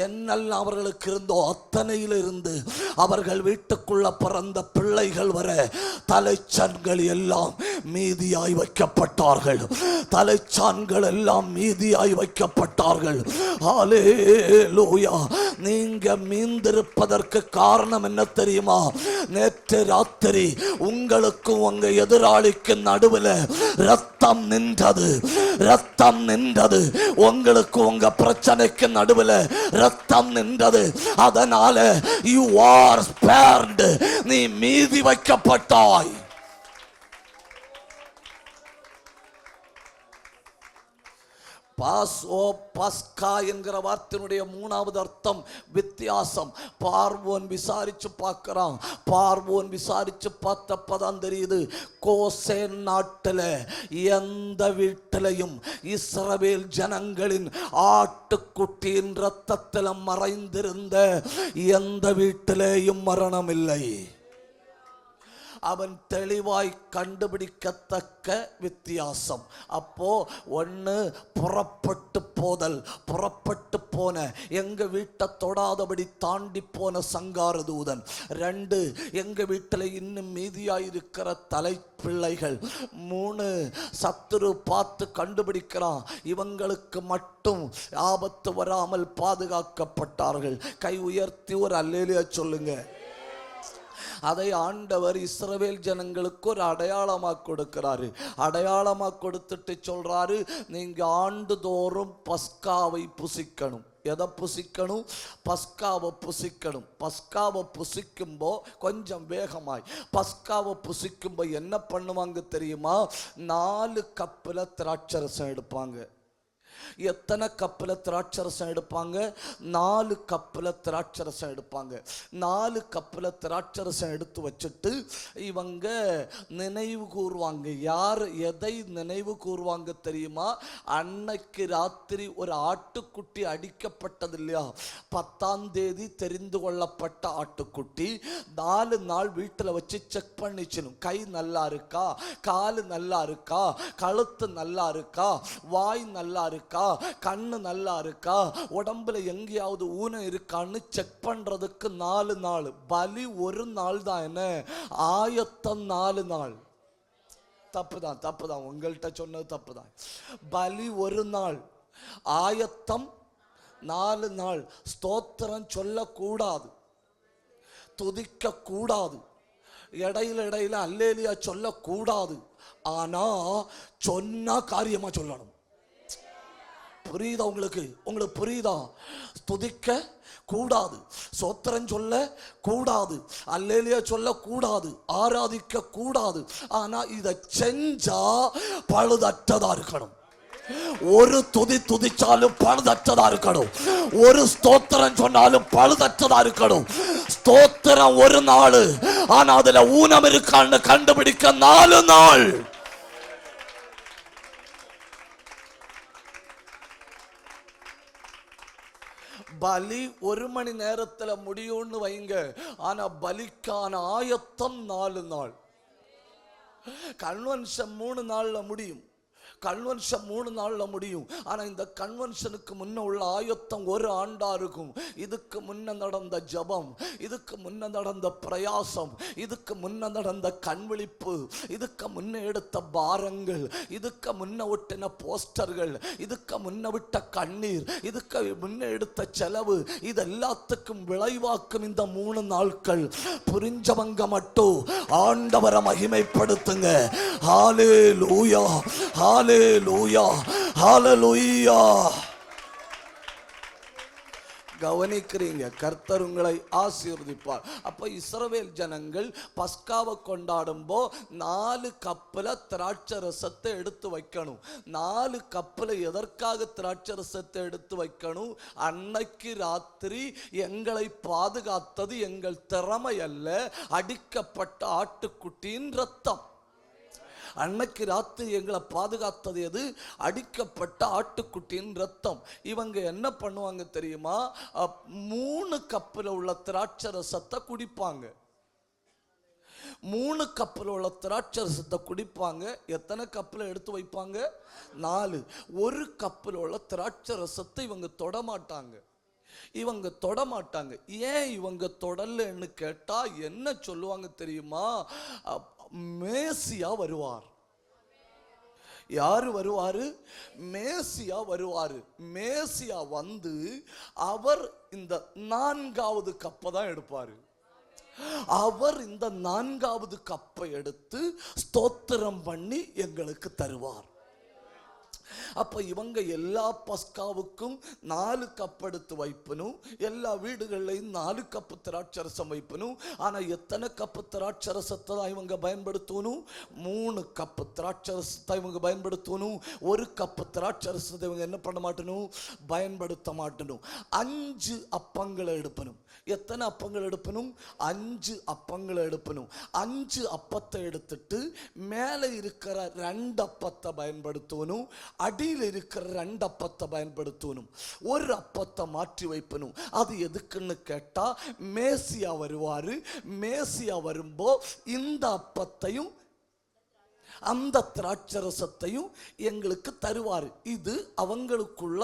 என்னெல்லாம் அவர்களுக்கு இருந்தோ அத்தனையில இருந்து, அவர்கள் வீட்டுக்குள்ள பிறந்த பிள்ளைகள் வர தலைச்சன்கள் எல்லாம் மீதியாய் வைக்கப்பட்டார்கள். தலைச்சான்கள் எல்லாம் மீதியாய் வைக்கப்பட்டார்கள். ஹல்லேலூயா. நீங்க மீந்திருப்பதற்கு காரணம் என்ன தெரியுமா? நேற்று ராத்திரி உங்களுக்கும் உங்க எதிராளிக்கு நடுவில் ரத்தம் நின்றது. ரத்தம் நின்றது. உங்களுக்கு உங்க பிரச்சனைக்கு நடுவில் ரத்தம் நின்றது. அதனால you are spared. நீ மீதி வைக்கப்பட்டாய். பஸ்கா என்கிற வார்த்தையினுடைய மூணாவது அர்த்தம் வித்தியாசம். பார்வோன் விசாரிச்சு பார்க்கிறான். பார்வோன் விசாரிச்சு பார்த்தப்பதான் தெரியுது, கோசேன் நாட்டில் எந்த வீட்டிலையும் இஸ்ரவேல் ஜனங்களின் ஆட்டுக்குட்டியின் இரத்தத்தில் மறைந்திருந்த எந்த வீட்டிலேயும் மரணம் இல்லை. அவன் தெளிவாய் கண்டுபிடிக்கத்தக்க வித்தியாசம். அப்போ ஒன்று புறப்பட்டு போதல், புறப்பட்டு போன எங்க வீட்டை தொடாதபடி தாண்டி போன சங்கார தூதன். ரெண்டு, எங்க வீட்டில் இன்னும் மீதியாயிருக்கிற தலை பிள்ளைகள். மூணு, சத்துரு பார்த்து கண்டுபிடிக்கிறான், இவங்களுக்கு மட்டும் ஆபத்து வராமல் பாதுகாக்கப்பட்டார்கள். கை உயர்த்தி ஒரு அல்லேலூயா சொல்லுங்க. அதை ஆண்டவர் இஸ்ரவேல் ஜனங்களுக்கு ஒரு அடையாளமாக கொடுக்கிறாரு. அடையாளமாக கொடுத்துட்டு சொல்றாரு, நீங்க ஆண்டுதோறும் பஸ்காவை புசிக்கணும். எதை புசிக்கணும்? பஸ்காவை புசிக்கணும். பஸ்காவை புசிக்கும்போ கொஞ்சம் வேகமாய் பஸ்காவை புசிக்கும்போ என்ன பண்ணுவாங்க தெரியுமா? 4 கப்பில் திராட்சரசம் எடுப்பாங்க. எத்தனை கப்பில் திராட்சரசம் எடுப்பாங்க? 4 கப்பில் திராட்சரசம் எடுப்பாங்க. 4 கப்பில் திராட்சரசம் எடுத்து வச்சுட்டு இவங்க நினைவு கூறுவாங்க. யார் எதை நினைவு கூறுவாங்க தெரியுமா? அன்னைக்கு ராத்திரி ஒரு ஆட்டுக்குட்டி அடிக்கப்பட்டது இல்லையா? 10ஆம் தேதி தெரிந்து கொள்ளப்பட்ட ஆட்டுக்குட்டி 4 நாள் வீட்டில் வச்சு செக் பண்ணிச்சணும். கை நல்லா இருக்கா, காலு நல்லா இருக்கா, கழுத்து நல்லா இருக்கா, வாய் நல்லா இருக்கா, கண்ணு நல்லா இருக்கா, உடம்புல எங்கேயாவது ஊனம் இருக்கான்னு செக் பண்றதுக்கு 4 நாள். பலி ஒரு நாள் தான். என்ன ஆயத்தம் 4 நாள். தப்புதான், தப்புதான், உங்கள்கிட்ட சொன்னது தப்புதான். பலி ஒரு நாள், ஆயத்தம் 4 நாள். ஸ்தோத்திரம் சொல்லக்கூடாது, துதிக்க கூடாது, இடையில அல்லேலியா சொல்லக்கூடாது. ஆனா சொன்னா காரியமா சொல்லணும். புரியுதா உங்களுக்கு? உங்களுக்கு புரியுதா? துதிக்க கூடாது, சோத்திரம் சொல்ல கூடாது, அல்லேலியா சொல்ல கூடாது, ஆராதிக்க கூடாது. ஆனா இதை செஞ்சா பழுதற்றதா இருக்கணும். ஒரு துதி துதிச்சாலும் பழுதற்றதா இருக்கணும். ஒரு ஸ்தோத்திரம் சொன்னாலும் பழுதற்றதா இருக்கணும். ஸ்தோத்திரம் ஒரு நாள், ஆனா அதுல ஊனம் இருக்கான்னு கண்டுபிடிக்க 4 நாள். பலி 1 மணி நேரத்தில் முடியும்னு வைங்க. ஆனா பலிக்கான ஆயத்தம் 4 நாள். கன்வென்ஷன் 3 நாள்ல முடியும். கன்வென்ஷன் 3 நாள்ல முடியும். ஆனா இந்த கன்வென்ஷனுக்கு முன்ன உள்ள ஆயத்தம் 1 ஆண்டா இருக்கும். இதுக்கு முன்ன நடந்த ஜபம், இதுக்கு முன்ன நடந்த பிரயாசம், இதுக்கு முன்ன நடந்த கண்விழிப்பு, இதுக்கு முன்ன எடுத்த பாரங்கள், இதுக்கு முன்ன ஒட்டின போஸ்டர்கள், இதுக்கு முன்ன விட்ட கண்ணீர், இதுக்கு முன்ன எடுத்த செலவு, இது எல்லாத்துக்கும் விளைவாக்கும் இந்த 3 நாட்கள். புரிஞ்சவங்க மட்டும் ஆண்டவரை மகிமைப்படுத்துங்க. ஹல்லேலூயா, ஹல்லேலூயா, ஹல்லேலூயா. கவனிக்கிறீங்க? கர்த்தர் உங்களை ஆசீர்வதிப்பார். அப்ப இஸ்ரவேல் ஜனங்கள் பஸ்காவை கொண்டாடும்போ 4 கப்பில் திராட்சை ரசத்தை எடுத்து வைக்கணும். 4 கப்பில் எதற்காக திராட்சை ரசத்தை எடுத்து வைக்கணும்? அன்னைக்கு ராத்திரி எங்களை பாதுகாத்தது எங்கள் திறமை அல்ல, அடிக்கப்பட்ட ஆட்டுக்குட்டியின் ரத்தம். அன்னைக்கு ராத்திரி எங்களை பாதுகாத்தது எது? அடிக்கப்பட்ட ஆட்டுக்குட்டியின் ரத்தம். இவங்க என்ன பண்ணுவாங்க தெரியுமா? 3 கப்பில் உள்ள திராட்சை ரசத்தை குடிப்பாங்க. 3 கப்பில் உள்ள திராட்சை ரசத்தை குடிப்பாங்க. எத்தனை கப்பில் எடுத்து வைப்பாங்க? 4. 1 கப்பில் உள்ள திராட்சை ரசத்தை இவங்க தொடமாட்டாங்க. இவங்க தொடமாட்டாங்க. ஏன் இவங்க தொடலன்னு கேட்டா என்ன சொல்லுவாங்க தெரியுமா? மேசியா வருவார். யாரு வருவாரு? மேசியா வருவாரு. மேசியா வந்து அவர் இந்த 4வது கப்பை தான் எடுப்பாரு. அவர் இந்த 4வது கப்பை எடுத்து ஸ்தோத்திரம் பண்ணி எங்களுக்கு தருவார். அப்ப இவங்க எல்லா பஸ்காவுக்கும் 4 கப் எடுத்து வைப்பனும், எல்லா வீடுகள்லையும் 4 கப்பு திராட்சரசம் வைப்பனும். ஆனா எத்தனை கப்பு திராட்சரசத்தை தான் இவங்க பயன்படுத்தணும்? 3 கப்பு திராட்சரசத்தை இவங்க பயன்படுத்தணும். 1 கப்பு திராட்சரசத்தை இவங்க என்ன பண்ண மாட்டணும்? பயன்படுத்த மாட்டணும். 5 அப்பங்களை எடுப்பனும். எத்தனை அப்பங்கள் எடுப்பனும்? 5 அப்பங்களை எடுப்பனும். 5 அப்பத்தை எடுத்துட்டு மேலே இருக்கிற 2 அப்பத்தை பயன்படுத்தணும், அடியில் இருக்கிற 2 அப்பத்தை பயன்படுத்தணும். 1 அப்பத்தை மாற்றி வைப்பனும். அது எதுக்குன்னு கேட்டா, மேசியா வருவாரு. மேசியா வரும்போ இந்த அப்பத்தையும் அந்த திராட்சரசத்தையும் எங்களுக்கு தருவார். இது அவங்களுக்குள்ள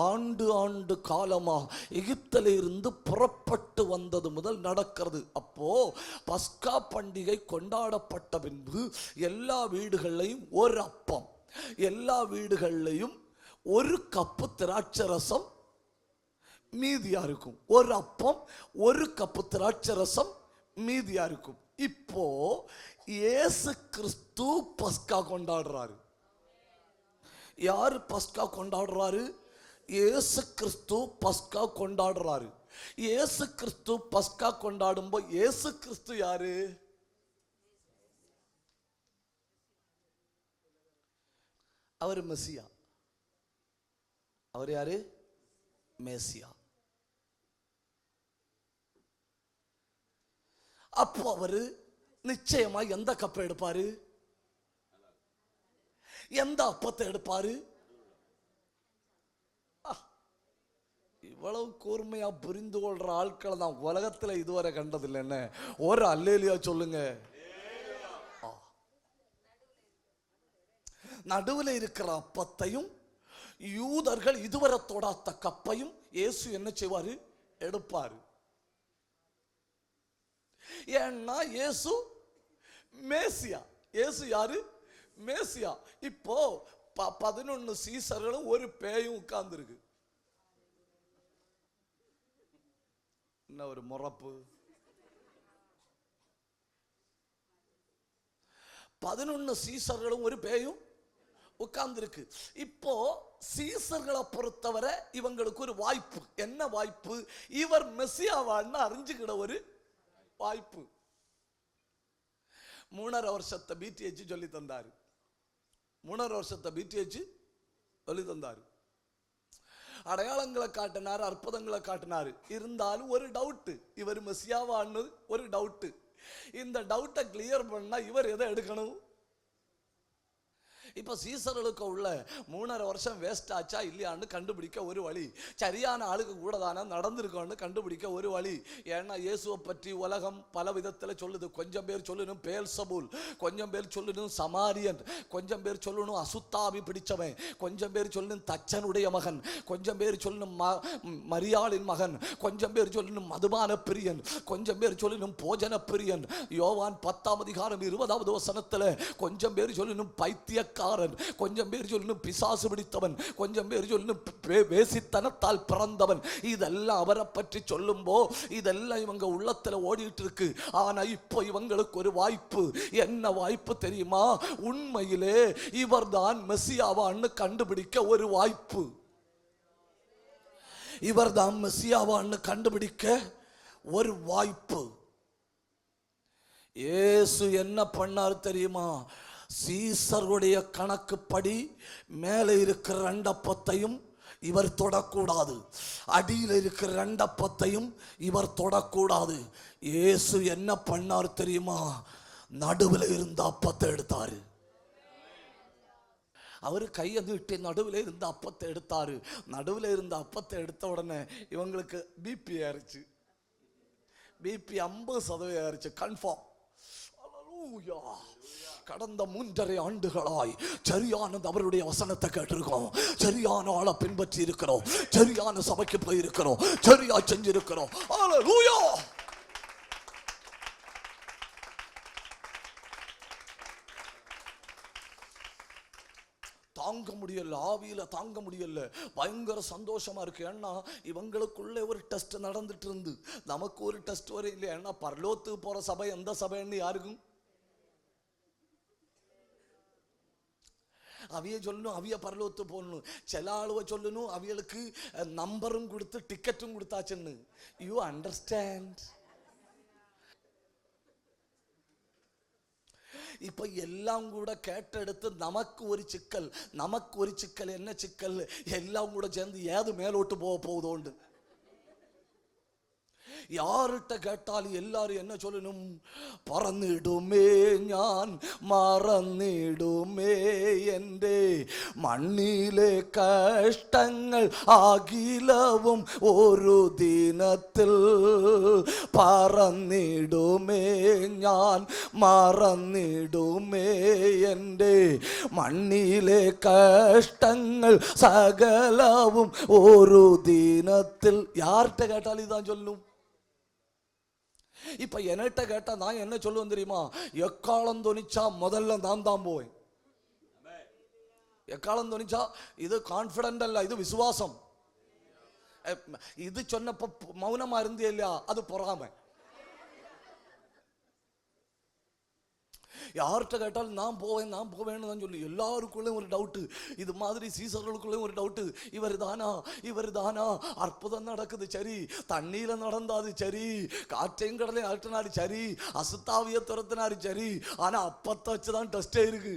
ஆண்டு காலமா எகிப்தில இருந்து புறப்பட்டு வந்தது முதல் நடக்கிறது. அப்போ பஸ்கா பண்டிகை கொண்டாடப்பட்ட பின்பு எல்லா வீடுகள்லையும் 1 அப்பம், எல்லா வீடுகள்லையும் 1 கப்பு திராட்சரசம் மீதியா இருக்கும். 1 அப்பம் 1 கப்பு திராட்சரசம் மீதியா இருக்கும். இப்போ இயேசு கிறிஸ்து பஸ்கா கொண்டாடுறாரு. யாரு பஸ்கா கொண்டாடுறாரு? இயேசு கிறிஸ்து பஸ்கா கொண்டாடுறாரு. இயேசு கிறிஸ்து பஸ்கா கொண்டாடும்போது இயேசு கிறிஸ்து யாரு? அவர் மெசியா. அவர் யாரு? மேசியா. அப்போ அவரு நிச்சயமா எந்த கப்பை எடுப்பாரு? எந்த அப்பத்தை எடுப்பாரு? இவ்வளவு கூர்மையா புரிந்து கொள்ற ஆட்களை நான் உலகத்துல இதுவரை கண்டதில்லை. என்ன ஒரு அல்லேலியா சொல்லுங்க. நடுவில் இருக்கிற அப்பத்தையும் யூதர்கள் இதுவரை தொடாத கப்பையும் இயேசு என்ன செய்வாரு? எடுப்பாரு. ஏன்னா இயேசு மேசியா. இயேசு யாரு? மேசியா. இப்போ 11 சீசர்களும் 1 பேயும் உட்கார்ந்து இருக்கு. என்ன ஒரு முறப்பு! 11 சீசர்களும் 1 பேயும் உட்கார்ந்து இருக்கு. இப்போ சீசர்களை பொறுத்தவரை இவங்களுக்கு ஒரு வாய்ப்பு. என்ன வாய்ப்பு? இவர் மெசியாவான்னு அறிஞ்சுக்கிட ஒரு வாய்ப்பு. 3.5 வருஷத்தை BTH சொல்லி தந்தாரு. 3.5 வருஷத்தை BTH சொல்லி தந்தாரு. அடையாளங்களை காட்டினாரு, அற்புதங்களை காட்டினாரு. இருந்தாலும் ஒரு டவுட், இவர் மெசியாவான்னு ஒரு டவுட். இந்த டவுட்டை கிளியர் பண்ணா இவர் எதை எடுக்கணும்? இப்ப சீசர்களுக்கு உள்ள 3.5 வருஷம் வேஸ்ட் ஆச்சா இல்லையான்னு கண்டுபிடிக்க ஒரு வழி, சரியான ஆளுக்கு கூட தானே நடந்திருக்கோன்னு கண்டுபிடிக்க ஒரு வழி. ஏன்னா இயேசுவை பற்றி உலகம் பல விதத்தில் சொல்லுது. கொஞ்சம் பேர் சொல்லணும் பெயல்சபூல், கொஞ்சம் பேர் சொல்லணும் சமாரியன், கொஞ்சம் பேர் சொல்லணும் அசுத்தாவி பிடிச்சவன், கொஞ்சம் பேர் சொல்லணும் தச்சனுடைய மகன், கொஞ்சம் பேர் சொல்லணும் மரியாளின் மகன், கொஞ்சம் பேர் சொல்லணும் மதுபான பிரியன், கொஞ்சம் பேர் சொல்லணும் போஜன பிரியன். யோவான் 10ஆம் அதிகாரம் 20வது வசனத்தில் கொஞ்சம் பேர் சொல்லணும் பைத்தியக்காரன், கொஞ்சம் பேர் சொல்லணும் பிசாசு பிடித்தவன், கொஞ்சம் பேர் சொல்லணும் வேசித்தனத்தால் பிறந்தவன். இதெல்லாம் அவரை பற்றி சொல்லும்போ இதெல்லாம் இவங்க உள்ளத்துல ஓடிட்டு இருக்கு. ஆனா இப்போ இவங்களுக்கு ஒரு வாய்ப்பு. என்ன வாய்ப்பு தெரியுமா? உண்மையிலே இவர்தான் மெசியாவான்னு கண்டுபிடிக்க ஒரு வாய்ப்பு. இவர்தான் மெசியாவான்னு கண்டுபிடிக்க ஒரு வாய்ப்பு. இயேசு என்ன பண்ணார் தெரியுமா? சீசருடைய கணக்குப்படி மேலே இருக்கிற 2 அப்பத்தையும் இவர் தொடக்கூடாது, அடியில் இருக்கிற 2 அப்பத்தையும் இவர் தொடக்கூடாது. இயேசு என்ன பண்ணார் தெரியுமா? நடுவில் இருந்த அப்பத்தை எடுத்தாரு. அவரு கையை நீட்டி நடுவில் இருந்த அப்பத்தை எடுத்தாரு. நடுவில் இருந்த அப்பத்தை எடுத்த உடனே இவங்களுக்கு பிபி ஆயிருச்சு. பிபி 50% ஆயிருச்சு. கன்ஃபார்ம். கடந்த 3.5 ஆண்டுகளாய் சரியானது அவருடைய வசனத்தை கேட்டிருக்கோம், சரியான ஆளை பின்பற்றி இருக்கிறோம், சரியான சபைக்கு போயிருக்கிறோம், சரியா செஞ்சிருக்கிறோம். ஹல்லேலூயா! முடியல, ஆவியில தாங்க முடியல, பயங்கர சந்தோஷமா இருக்கு. ஏன்னா இவங்களுக்குள்ளே ஒரு டெஸ்ட் நடந்துட்டு இருந்து நமக்கு ஒரு டெஸ்ட் வரும் இல்லையா? ஏன்னா பரலோகத்துக்கு போற சபை எந்த சபைன்னு யாருக்கும் அவிய சொல்லணும், அவிய பரலோகத்து போகணும். சில ஆளுவ சொல்லணும் அவியலுக்கு நம்பரும் கொடுத்து டிக்கெட்டும் கொடுத்தாச்சுன்னு. You understand? இப்ப எல்லாம் கூட கேட்டெடுத்து நமக்கு ஒரு சிக்கல். என்ன சிக்கல்? எல்லாம் கூட சேர்ந்து ஏது மேலோட்டு போக போகுதோண்டு. யார்கிட்ட கேட்டாலும் எல்லாரும் என்ன சொல்லணும்? பறന്നിடுமே ஞான் மறന്നിடுமே എന്റെ മണ്ണിലെ കഷ്ടങ്ങൾ ആകിലവും ഒരു ദിനത്തിൽ പറന്നിടുമേ ഞാൻ മറന്നിടുമേ എന്റെ മണ്ണിലെ കഷ്ടങ്ങൾ സകലവും ഒരു ദിനത്തിൽ. யார்கிட்ட கேட்டாலும் இதான் சொல்லும். இப்ப என்கிட்ட கேட்டா நான் என்ன சொல்லுவேன் தெரியுமா? எக்காலம் தொனிச்சா முதல்ல நான் தான் போவேன். எக்காலம் தொனிச்சா இது கான்பிடன்ட் அல்ல, இது விசுவாசம். இது சொன்னப்ப மௌனமா இருந்தே இல்லையா? அது பொறாமை. யார்கிட்ட கேட்டாலும் நான் போவேன்னு தான் சொல்லி எல்லாருக்குள்ளேயும் ஒரு டவுட்டு. இது மாதிரி சீசர்களுக்குள்ளேயும் ஒரு டவுட்டு. இவர் தானா? அற்புதம் நடக்குது சரி, தண்ணீர நடந்தாது சரி, காற்றையும் கடலையும் அகற்றினாரு சரி, அசுத்தாவிய துரத்தினாரு சரி, ஆனா அப்பத்தை வச்சுதான் டெஸ்டே இருக்கு.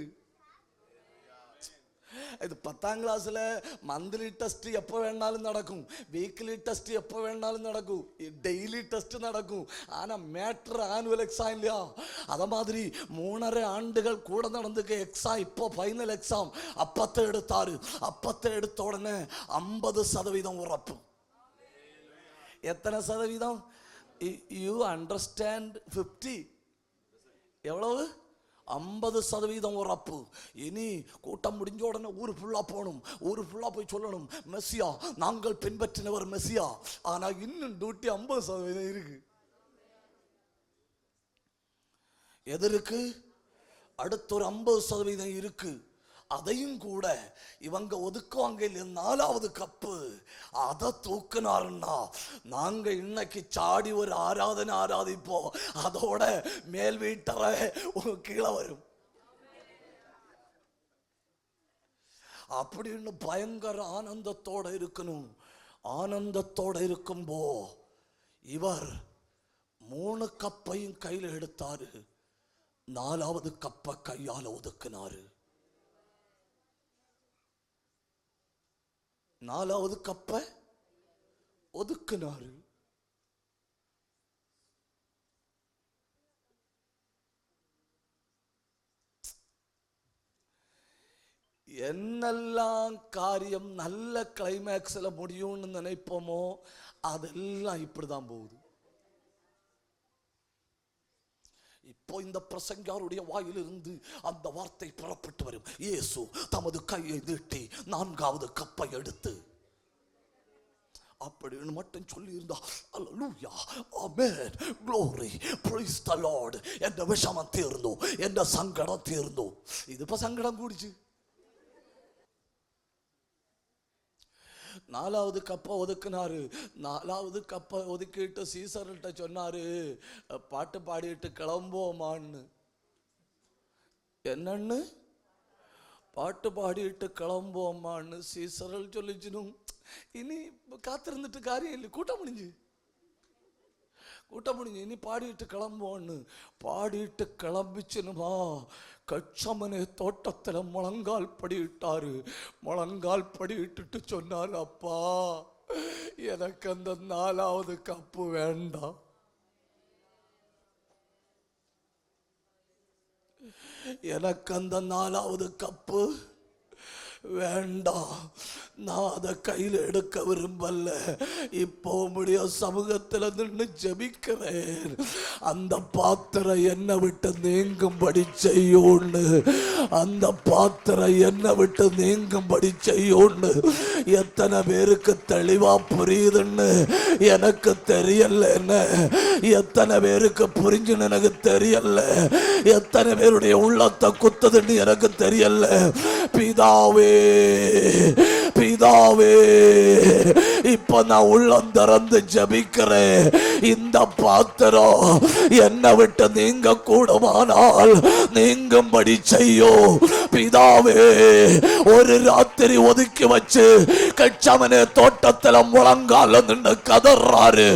இது 10ஆம் கிளாஸ்ல மந்த்லி டெஸ்ட் எப்போ வேணாலும் நடக்கும், வீக்லி டெஸ்ட் எப்போ வேணாலும் நடக்கும், டெய்லி டெஸ்ட் நடக்கும். ஆனா மேட்ரு ஆனுவல் எக்ஸாம் இல்லையா? அத மாதிரி 3.5 ஆண்டுகள் கூட நடந்துக்க எக்ஸாம். இப்போ ஃபைனல் எக்ஸாம். அப்பத்தை எடுத்தாரு. அப்பத்தை எடுத்த உடனே 50% உறப்பு. எத்தனை சதவீதம்? You understand? 50 எவ்வளவு? 50% உறப்பு. இனி கூட்டம் முடிஞ்ச உடனே ஊர் ஃபுல்லா போகணும். ஊர் ஃபுல்லா போய் சொல்லணும், மெஸ்ஸியா நாங்கள் பின்பற்றினவர் மெஸ்ஸியா. ஆனா இன்னும் டியூட்டி 50% இருக்கு. எதற்கு? அடுத்த ஒரு 50% இருக்கு. அதையும் கூட இவங்க ஒதுக்குவாங்க இல்லையா? 4வது கப்பு அதை தூக்குனாருன்னா நாங்க இன்னைக்கு சாடி ஒரு ஆராதனை ஆராதிப்போம். அதோட மேல் வீட்டரை கீழே வரும். அப்படின்னு பயங்கர ஆனந்தத்தோட இருக்கணும். ஆனந்தத்தோட இருக்கும்போ இவர் 3 கப்பையும் கையில எடுத்தாரு. 4வது கப்பை கையால ஒதுக்குனாரு. 4வது கப்பை ஒதுக்குனாரு. என்னெல்லாம் காரியம் நல்ல கிளைமேக்ஸ்ல முடியும்னு நினைப்போமோ அதெல்லாம் இப்படிதான் போகுது. இப்போ இந்த பிரசங்கியாருடைய வாயிலிருந்து அந்த வார்த்தை புறப்பட்டு வரும். இயேசு தமது கையை நீட்டி 4வது கப்பை எடுத்து அப்படின்னு மட்டும் சொல்லி இருந்தா, அல்லேலூயா, ஆமென், glory, praise the Lord, என்ற விஷமம் தீர்ந்தோம், என்ற சங்கடம் தீர்ந்தோம். இது இப்ப சங்கடம் கூடிச்சு. 4வது கப்பை ஒதுக்குனாரு. 4வது கப்பை ஒதுக்கிட்டு சீசர்கிட்ட சொன்னாரு, பாட்டு பாடிட்டு கிளம்புவோமான்னு. என்னன்னு? பாட்டு பாடிட்டு கிளம்புவோமான்னு சீசர்கள் சொல்லிச்சிடும். இனி காத்திருந்துட்டு காரியம் இல்லை. கூட்டம் முடிஞ்சு இனி பாடிட்டு கிளம்புவோன்னு. பாடிட்டு கிளம்பிச்சுனுமா கச்சமனே தோட்டத்துல முழங்கால் படியிட்டாரு. முழங்கால் படியிட்டு சொன்னாரு, அப்பா எனக்கு அந்த 4வது கப்பு வேண்டாம். எனக்கு அந்த 4வது கப்பு வேண்டாம். நான் அதை கையில் எடுக்க விரும்பல. இப்போ உம்முடைய சமூகத்தில் நின்று ஜெபிக்கிறேன். அந்த பாத்திரம் என்னை விட்டு நீங்கும்படி செய்யும்னு, அந்த பாத்திரம் என்னை விட்டு நீங்கும்படி செய்யும்னு எத்தனை பேருக்கு தெளிவா புரியுதுன்னு எனக்கு தெரியல. என்ன எத்தனை பேருக்கு புரிஞ்சுன்னு எனக்கு தெரியல. எத்தனை பேருடைய உள்ளத்தை குத்துதுன்னு எனக்கு தெரியல. பிதாவே பிதாவே, இப்ப நான் உள்ளம் திறந்து ஜபிக்கிறேன். இந்த பாத்திரம் என்னை விட்டு நீங்க கூடுமானால் நீங்கும்படி செய்யும் பிதாவே. ஒரு ராத்திரி ஒதுக்கி வச்சு கெச்சமனே தோட்டத்துல முழங்கால நின்று கதறாரு.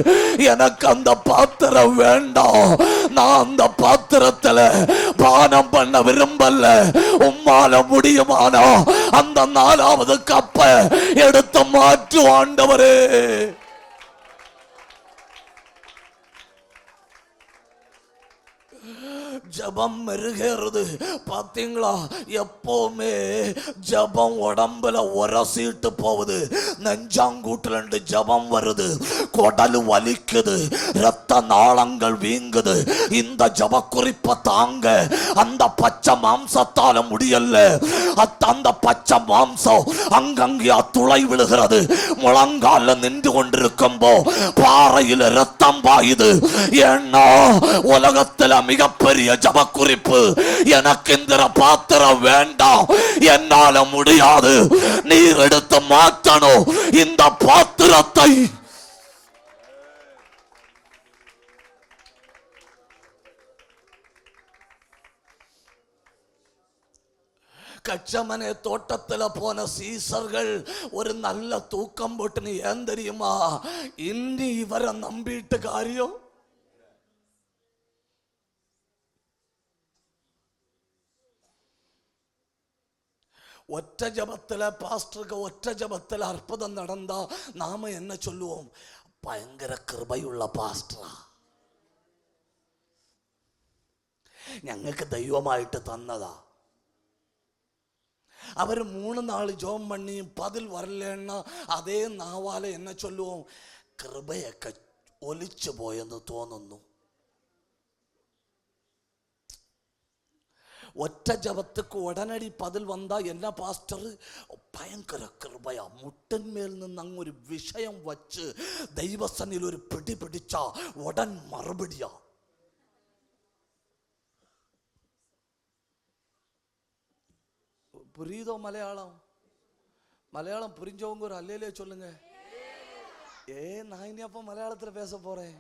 எனக்கு அந்த பாத்திரம் வேண்டாம். நான் அந்த பாத்திரத்துல பானம் பண்ண விரும்பல. உம்மால முடியுமானா அந்த 4வது கப்ப எடுத்து மாற்று ஆண்டவரே. ஜபம் மெருகேறுது. பாத்தீங்களா, எப்பவுமே ஜபம் உடம்புல உரசிட்டு போகுது. நெஞ்சாங்கூட்டுல ஜபம் வருது, குடல் வலிக்குது, ரத்த நாளங்கள் வீங்குது. இந்த ஜப குறிப்பை தாங்க அந்த பச்சை மாம்சத்தால முடியல. அந்த பச்சை மாம்சம் அங்கங்கே துளை விழுகிறது. முழங்கால நின்று கொண்டிருக்கும் போ பாறையில் ரத்தம் பாயுது. ஏன்னா உலகத்துல மிகப்பெரிய ஜப குறிப்பு, எனக்கு இந்த பாத்திரம் வேண்டாம், என்னால முடியாது, நீர் எடுத்து மாற்றணும் இந்த பாத்திரத்தை. கச்சமனே தோட்டத்துல போன சீசர்கள் ஒரு நல்ல தூக்கம் போட்டு, ஏன் தெரியுமா, இன்னி இவரை நம்பிட்டு காரியம். ஒற்றை ஜபத்துல பாஸ்டருக்கு ஒற்றை ஜபத்துல அற்புதம் நடந்தா நாம என்ன சொல்லுவோம்? பயங்கர கிருபையுள்ள பாஸ்டரா, ഞങ്ങൾക്ക് ദൈവമായിട്ട് തന്നതാ. അവർ 3 നാൾ ജോം പണിയും പതിൽ വരലെന്ന അതേ നാവാല എന്നെ ചൊല്ലുவோம், കൃപയൊക്കെ ഒലിച്ചു പോയെന്ന് തോന്നുന്നു. ഒറ്റ ജപத்துக்கு ഉടനടി പതിൽ വന്നാ എന്നാ പാസ്റ്റർ ഭയങ്കര കൃപയാ. മുട്ടന്മേൽ നിന്ന് അങ്ങൊരു വിഷയം വച്ച് ദൈവസന്നിധിയിൽ ഒരു പിടി പിടിച്ച ഉടൻ മറുപടിയാ. புரியுதோ மலையாளம்? மலையாளம் புரிஞ்சவங்க ஒரு அல்லேலே சொல்லுங்க. நான் இனி அப்ப மலையாளத்துல பேச போறேன்.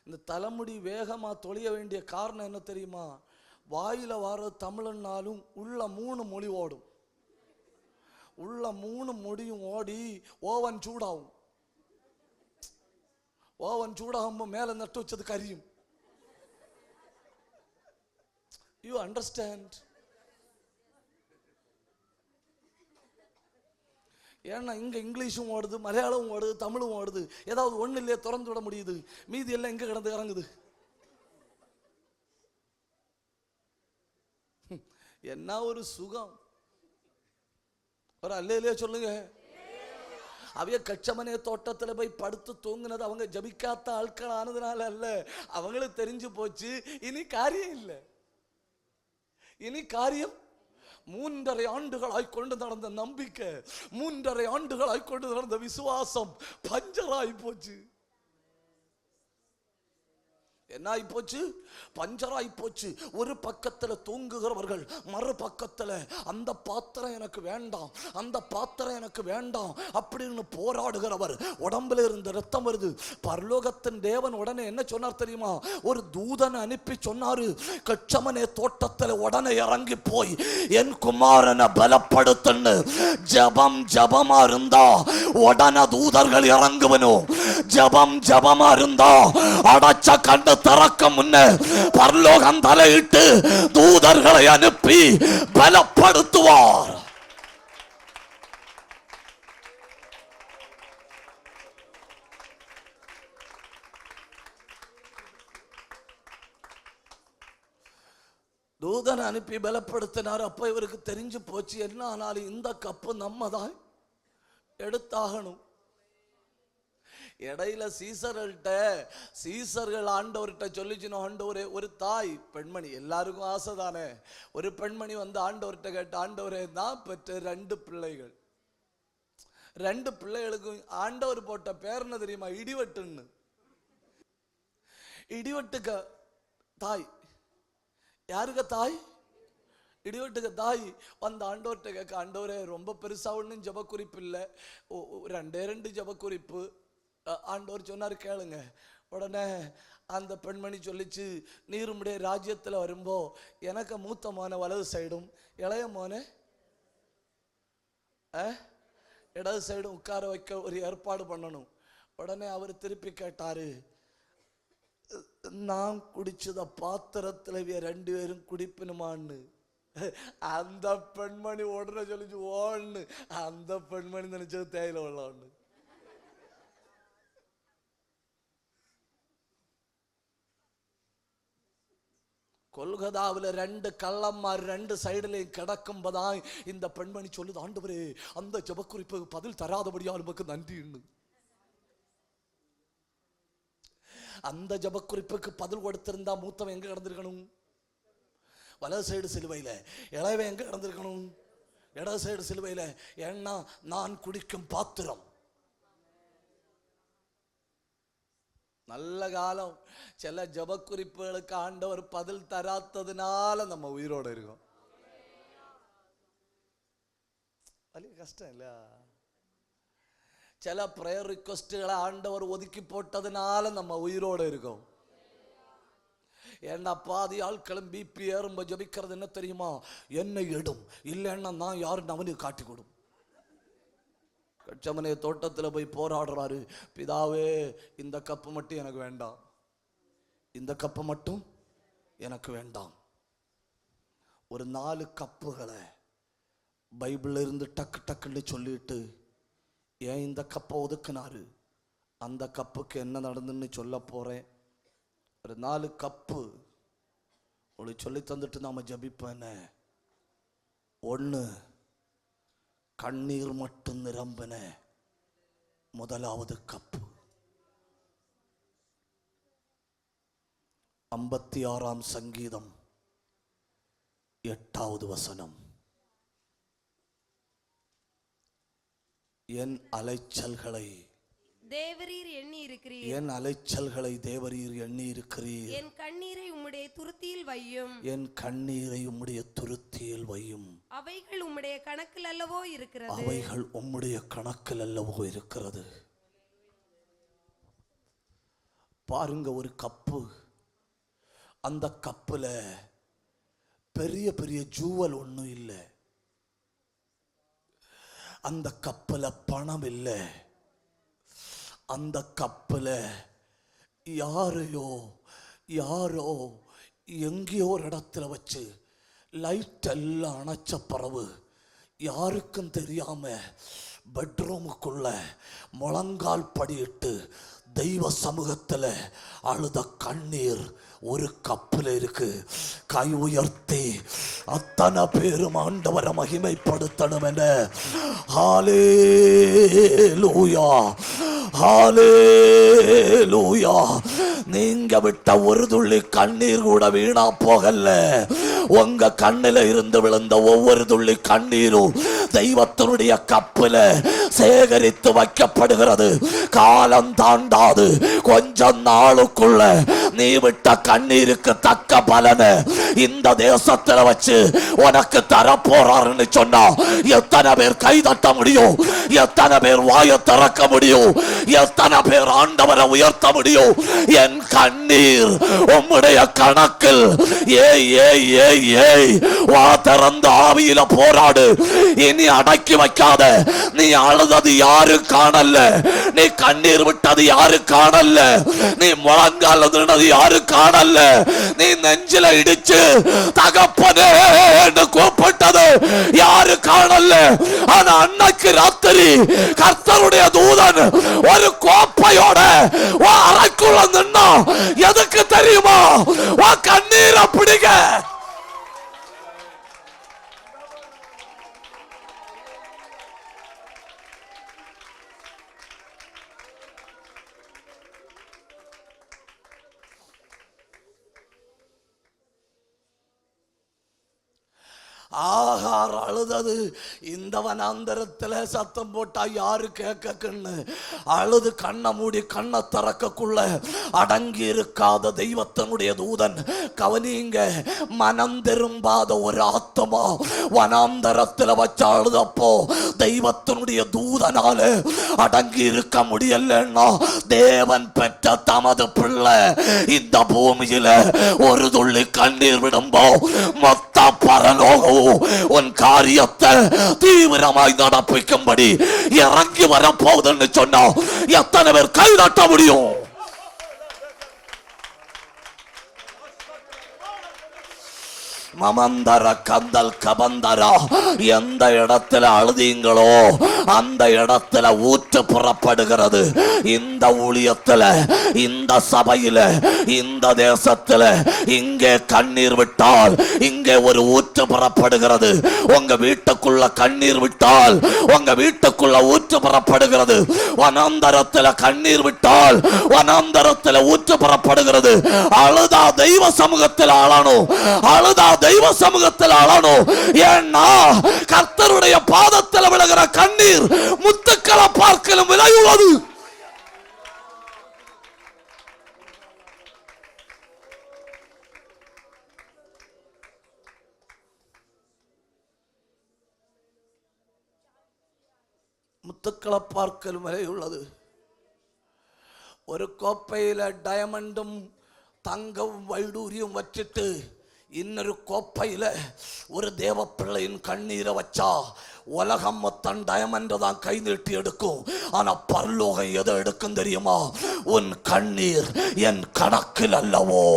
இந்த தலைமுடி வேகமா தொழிய வேண்டிய காரணம் என்ன தெரியுமா? வாயில வர தமிழ்னாலும் உள்ள 3 மொழி ஓடும். உள்ள 3 மொழியும் ஓடி ஓவன் சூடாகும். ஓவன் சூடாகும் மேல நட்டு வச்சது கரியும். You understand? ஏன்னா இங்க இங்கிலீஷும் ஓடுது, மலையாளமும் ஓடுது, தமிழும் ஓடுது. ஏதாவது ஒண்ணு இல்லையே திறந்து விட முடியுது, மீதி எல்லாம் எங்க கிடந்து இறங்குது. என்ன ஒரு சுகம்! ஒரு அல்லேலே சொல்லுங்க. அவைய கச்சமனே தோட்டத்தில் போய் படுத்து தூங்கினது அவங்க ஜபிக்காத்த ஆட்கள் ஆனதுனால அல்ல. அவங்களுக்கு தெரிஞ்சு போச்சு இனி காரியம் இல்லை. இனி காரியம் 3.5 ஆண்டுகளாய் கொண்டு நடந்த நம்பிக்கை, 3.5 ஆண்டுகளாய் கொண்டு நடந்த விசுவாசம் பஞ்சராய் போச்சு. என்ன ஆகி போச்சு? பஞ்சராய் போச்சு. ஒரு பக்கத்துல தூங்குகிறவர்கள், மறு பக்கத்துல அந்த பாத்திரம் எனக்கு வேண்டாம், அந்த பாத்திரம் எனக்கு வேண்டாம் அப்படின்னு போராடுகிறவர். உடம்புல இருந்து ரத்தம் வருது. பரலோகத்தின் தேவன் உடனே என்ன சொன்னார் தெரியுமா? ஒரு தூதனை அனுப்பி சொன்னாரு, கச்சமனே தோட்டத்துல உடனே இறங்கி போய் என் குமாரனை பலப்படுத்துன்னு. ஜபம் ஜபமா இருந்தா உடனே தூதர்கள் இறங்குவனும். ஜபம் ஜபமா இருந்தா அடைச்ச கண்டு திறக்க முன்ன பரலோகம் தலையிட்டு தூதர்களை அனுப்பி பலப்படுத்துவார். தூதனை அனுப்பி பலப்படுத்தினார். அப்ப இவருக்கு தெரிஞ்சு போச்சு, என்ன ஆனாலும் இந்த கப்பு நம்ம தான் எடுத்தாகணும். இடையில சீசர்கள் ஆண்டவர்கிட்ட சொல்லிச்சுன்னு, ஆண்டவரே ஒரு தாய் பெண்மணி, எல்லாருக்கும் ஆசை தானே, ஒரு பெண்மணி வந்து ஆண்டவர்கிட்ட கேட்ட, ஆண்டவரே நான் பெற்ற 2 பிள்ளைகள், 2 பிள்ளைகளுக்கும் ஆண்டவர் போட்ட பேர் என்ன தெரியுமா? இடிவட்டுன்னு. இடிவட்டுக்க தாய். யாருக்க தாய்? இடிவட்டுக்கு தாய் வந்து ஆண்டவர்கிட்ட கேட்க, ஆண்டவரே ரொம்ப பெருசா ஒன்றும் ஜப குறிப்பு இல்லை, 2 ஜப குறிப்பு. ஆண்டவர் சொன்னார் கேளுங்க. உடனே அந்த பெண்மணி சொல்லிச்சு, நீருமுடைய ராஜ்யத்தில் வரும்போ எனக்கு மூத்த மோனை வலது சைடும் இளைய மோனை இடது சைடும் உட்கார வைக்க ஒரு ஏற்பாடு பண்ணணும். உடனே அவர் திருப்பி கேட்டாரு, நான் குடிச்சத பாத்திரத்தில் 2 பேரும் குடிப்பினுமான்னு. அந்த பெண்மணி உடனே சொல்லிச்சு ஓன்னு. அந்த பெண்மணி நினைச்சது தேயில உள்ளான்னு. கொல்கதாவில் 2 கள்ளம்மார் 2 சைடுலையும் கிடக்கும்போதான் இந்த பெண்மணி சொல்லுது, ஆண்டவரே அந்த ஜபக்குறிப்புக்கு பதில் தராதபடியால் நமக்கு நன்றின்னு. அந்த ஜபக்குறிப்புக்கு பதில் கொடுத்திருந்தா மூத்தவன் எங்க கிடந்திருக்கணும்? வலது சைடு சிலுவையில. இளையவன் எங்க கிடந்திருக்கணும்? இடது சைடு சிலுவையில. ஏன்னா நான் குடிக்கும் பாத்திரம். நல்ல காலம். சில ஜபக்குறிப்புகளுக்கு ஆண்டவர் பதில் தராததுனால நம்ம உயிரோட இருக்கோம். வலிய கஷ்டம் இல்ல. சில பிரேயர் ரிக்வெஸ்ட்களை ஆண்டவர் ஒதுக்கி போட்டதுனால நம்ம உயிரோட இருக்கோம். ஏன்னா பாதி ஆட்களும் பிபி ஏறும்ப ஜபிக்கிறது என்ன தெரியுமா? என்னை எடும், இல்லைன்னா நான் யாருன்னு அவனுக்கு காட்டி கொடும். கச்சமனே தோட்டத்தில் போய் போராடுறாரு, பிதாவே இந்த கப்பு மட்டும் எனக்கு வேண்டாம், இந்த கப்பு மட்டும் எனக்கு வேண்டாம். ஒரு 4 கப்புகளை பைபிள்ல இருந்து டக்கு டக்குன்னு சொல்லிட்டு, ஏன் இந்த கப்பை ஒதுக்குனாரு, அந்த கப்புக்கு என்ன நடந்துன்னு சொல்ல போறேன். ஒரு 4 கப்பு உங்களுக்கு சொல்லி தந்துட்டு நாம ஜபிப்பேன். 1, கண்ணீர் மட்டும் நிரம்பின முதலாவது கப்பு. 56ஆம் சங்கீதம் 8வது வசனம். என் அலைச்சல்களை தேவரீர் எண்ணி இருக்கிறீர். என் அலைச்சல்களை தேவரீர் எண்ணி இருக்கிறீர். என் கண்ணீரை உம்முடைய துருத்தியில் வையும். என் கண்ணீரை உம்முடைய துருத்தியில் வையும். அவைகள் உம்முடைய கணக்கில் அல்லவோ இருக்கிறது. அவைகள் உம்முடைய கணக்கில் அல்லவோ இருக்கிறது. பாருங்க, ஒரு கப்பு. அந்த கப்புல பெரிய பெரிய ஜூவல் ஒண்ணும் இல்லை. அந்த கப்புல பணம் இல்லை. அந்த கப்புல யாரோ எங்கேயோ ஒரு இடத்துல வச்சு லைட் எல்லாம் அணைச்ச பிறகு யாருக்கும் தெரியாம பெட்ரூமுக்குள்ள முழங்கால் படியிட்டு தெய்வ சமூகத்தில் அழுத கண்ணீர் ஒரு கப்பில் இருக்கு. கை உயர்த்தி அத்தனை பேரும் ஆண்டவரை மகிமைப்படுத்தணும் என ஹல்லேலூயா, ஹல்லேலூயா. நீங்க விட்ட ஒரு துள்ளி கண்ணீர் கூட வீணா போகல. உங்க கண்ணில இருந்து விழுந்த ஒவ்வொரு துள்ளி கண்ணீரும் தெய்வத்தினுடைய கப்பில சேகரித்து வைக்கப்படுகிறது. காலம் தாண்டாது. கொஞ்சம் நாளுக்குள்ள நீ விட்ட கண்ணீருக்கு தக்க பலனை இந்த தேசத்துல வச்சு உனக்கு தரப்போறாருன்னு சொன்னா எத்தனை பேர் கை தட்ட முடியும்? எத்தனை பேர் வாயை திறக்க முடியும்? எத்தனை பேர் ஆண்டவரை உயர்த்த முடியும்? என் கண்ணீர் உம்முடைய கணக்கில். ஏய் ஏய் ஏய் ஏய், வா திறந்த ஆவியில போராடு. இனி அடக்கி வைக்காத. நீ அழுதது யாரு காணல, நீ கண்ணீர் விட்டது யாரு காணல, நீ முழங்கால் யாரு காணல, நீ நெஞ்சில இடிச்சு தகப்பனே என்று கூப்பிட்டது யாரு காணல. ஆனா அன்னைக்கு ராத்திரி கர்த்தருடைய தூதன் ஒரு கோப்பையோட அறைக்குள்ள நின்னா எதுக்கு தெரியுமா? கண்ணீரை பிடிக்க. ஆகார் அழுதது இந்த வனாந்தரத்தில் சத்தம் போட்டா யாரு கேட்கன்னு அழுது கண்ணை மூடி கண்ணை திறக்கக்குள்ள அடங்கி இருக்காத தெய்வத்தினுடைய தூதன், கவனிங்க, மனம் திரும்பாத ஒரு ஆத்மா வனாந்தரத்தில் வச்சு அழுதப்போ தெய்வத்தினுடைய தூதனால அடங்கி இருக்க முடியலன்னா தேவன் பெற்ற தமது பிள்ளை இந்த பூமியில ஒரு துள்ளி கண்ணீர் விடும்போ மொத்த பரலோகம் உன் காரியத்தை தீவிரமாய் நடப்பிக்கும்படி இறங்கி வரப்போகுதுன்னு சொன்னா எத்தனை பேர் கை தட்ட முடியும்? மமந்தர கந்தல் கபந்தரா, எந்த இடத்துல அழுதீங்களோ அந்த இடத்துல ஊற்று புறப்படுகிறது. இந்த ஊழியத்துல, இந்த சபையில, இந்த தேசத்துல இங்கே கண்ணீர் விட்டால் இங்கே ஒரு ஊற்று புறப்படுகிறது. உங்க வீட்டுக்குள்ள கண்ணீர் விட்டால் உங்க வீட்டுக்குள்ள ஊற்று புறப்படுகிறது. வனாந்தரத்துல கண்ணீர் விட்டால் வனாந்தரத்துல ஊற்று புறப்படுகிறது. அழுதா தெய்வ சமூகத்தில் ஆளணும், அழுதா தெய்வ சமூகத்தில் அழணும். ஏன்னா கர்த்தருடைய பாதத்தில் விழுகிற கண்ணீர் முத்துக்களை பார்க்கலும் விலையுள்ளது. முத்துக்களை பார்க்கலும் விலையுள்ளது. ஒரு கோப்பையில டயமண்டும் தங்கம் வைடூரியம் வச்சிட்டு இன்னொரு கோப்பையில ஒரு தேவ பிள்ளையின் கண்ணீரை வச்சா உலகம் மொத்தம் டயமண்ட் தான் கை நீட்டி எடுக்கும். ஆனா பரலோகம் எதை எடுக்கும் தெரியுமா? உன் கண்ணீர் என் கணக்கில் அல்லவோ.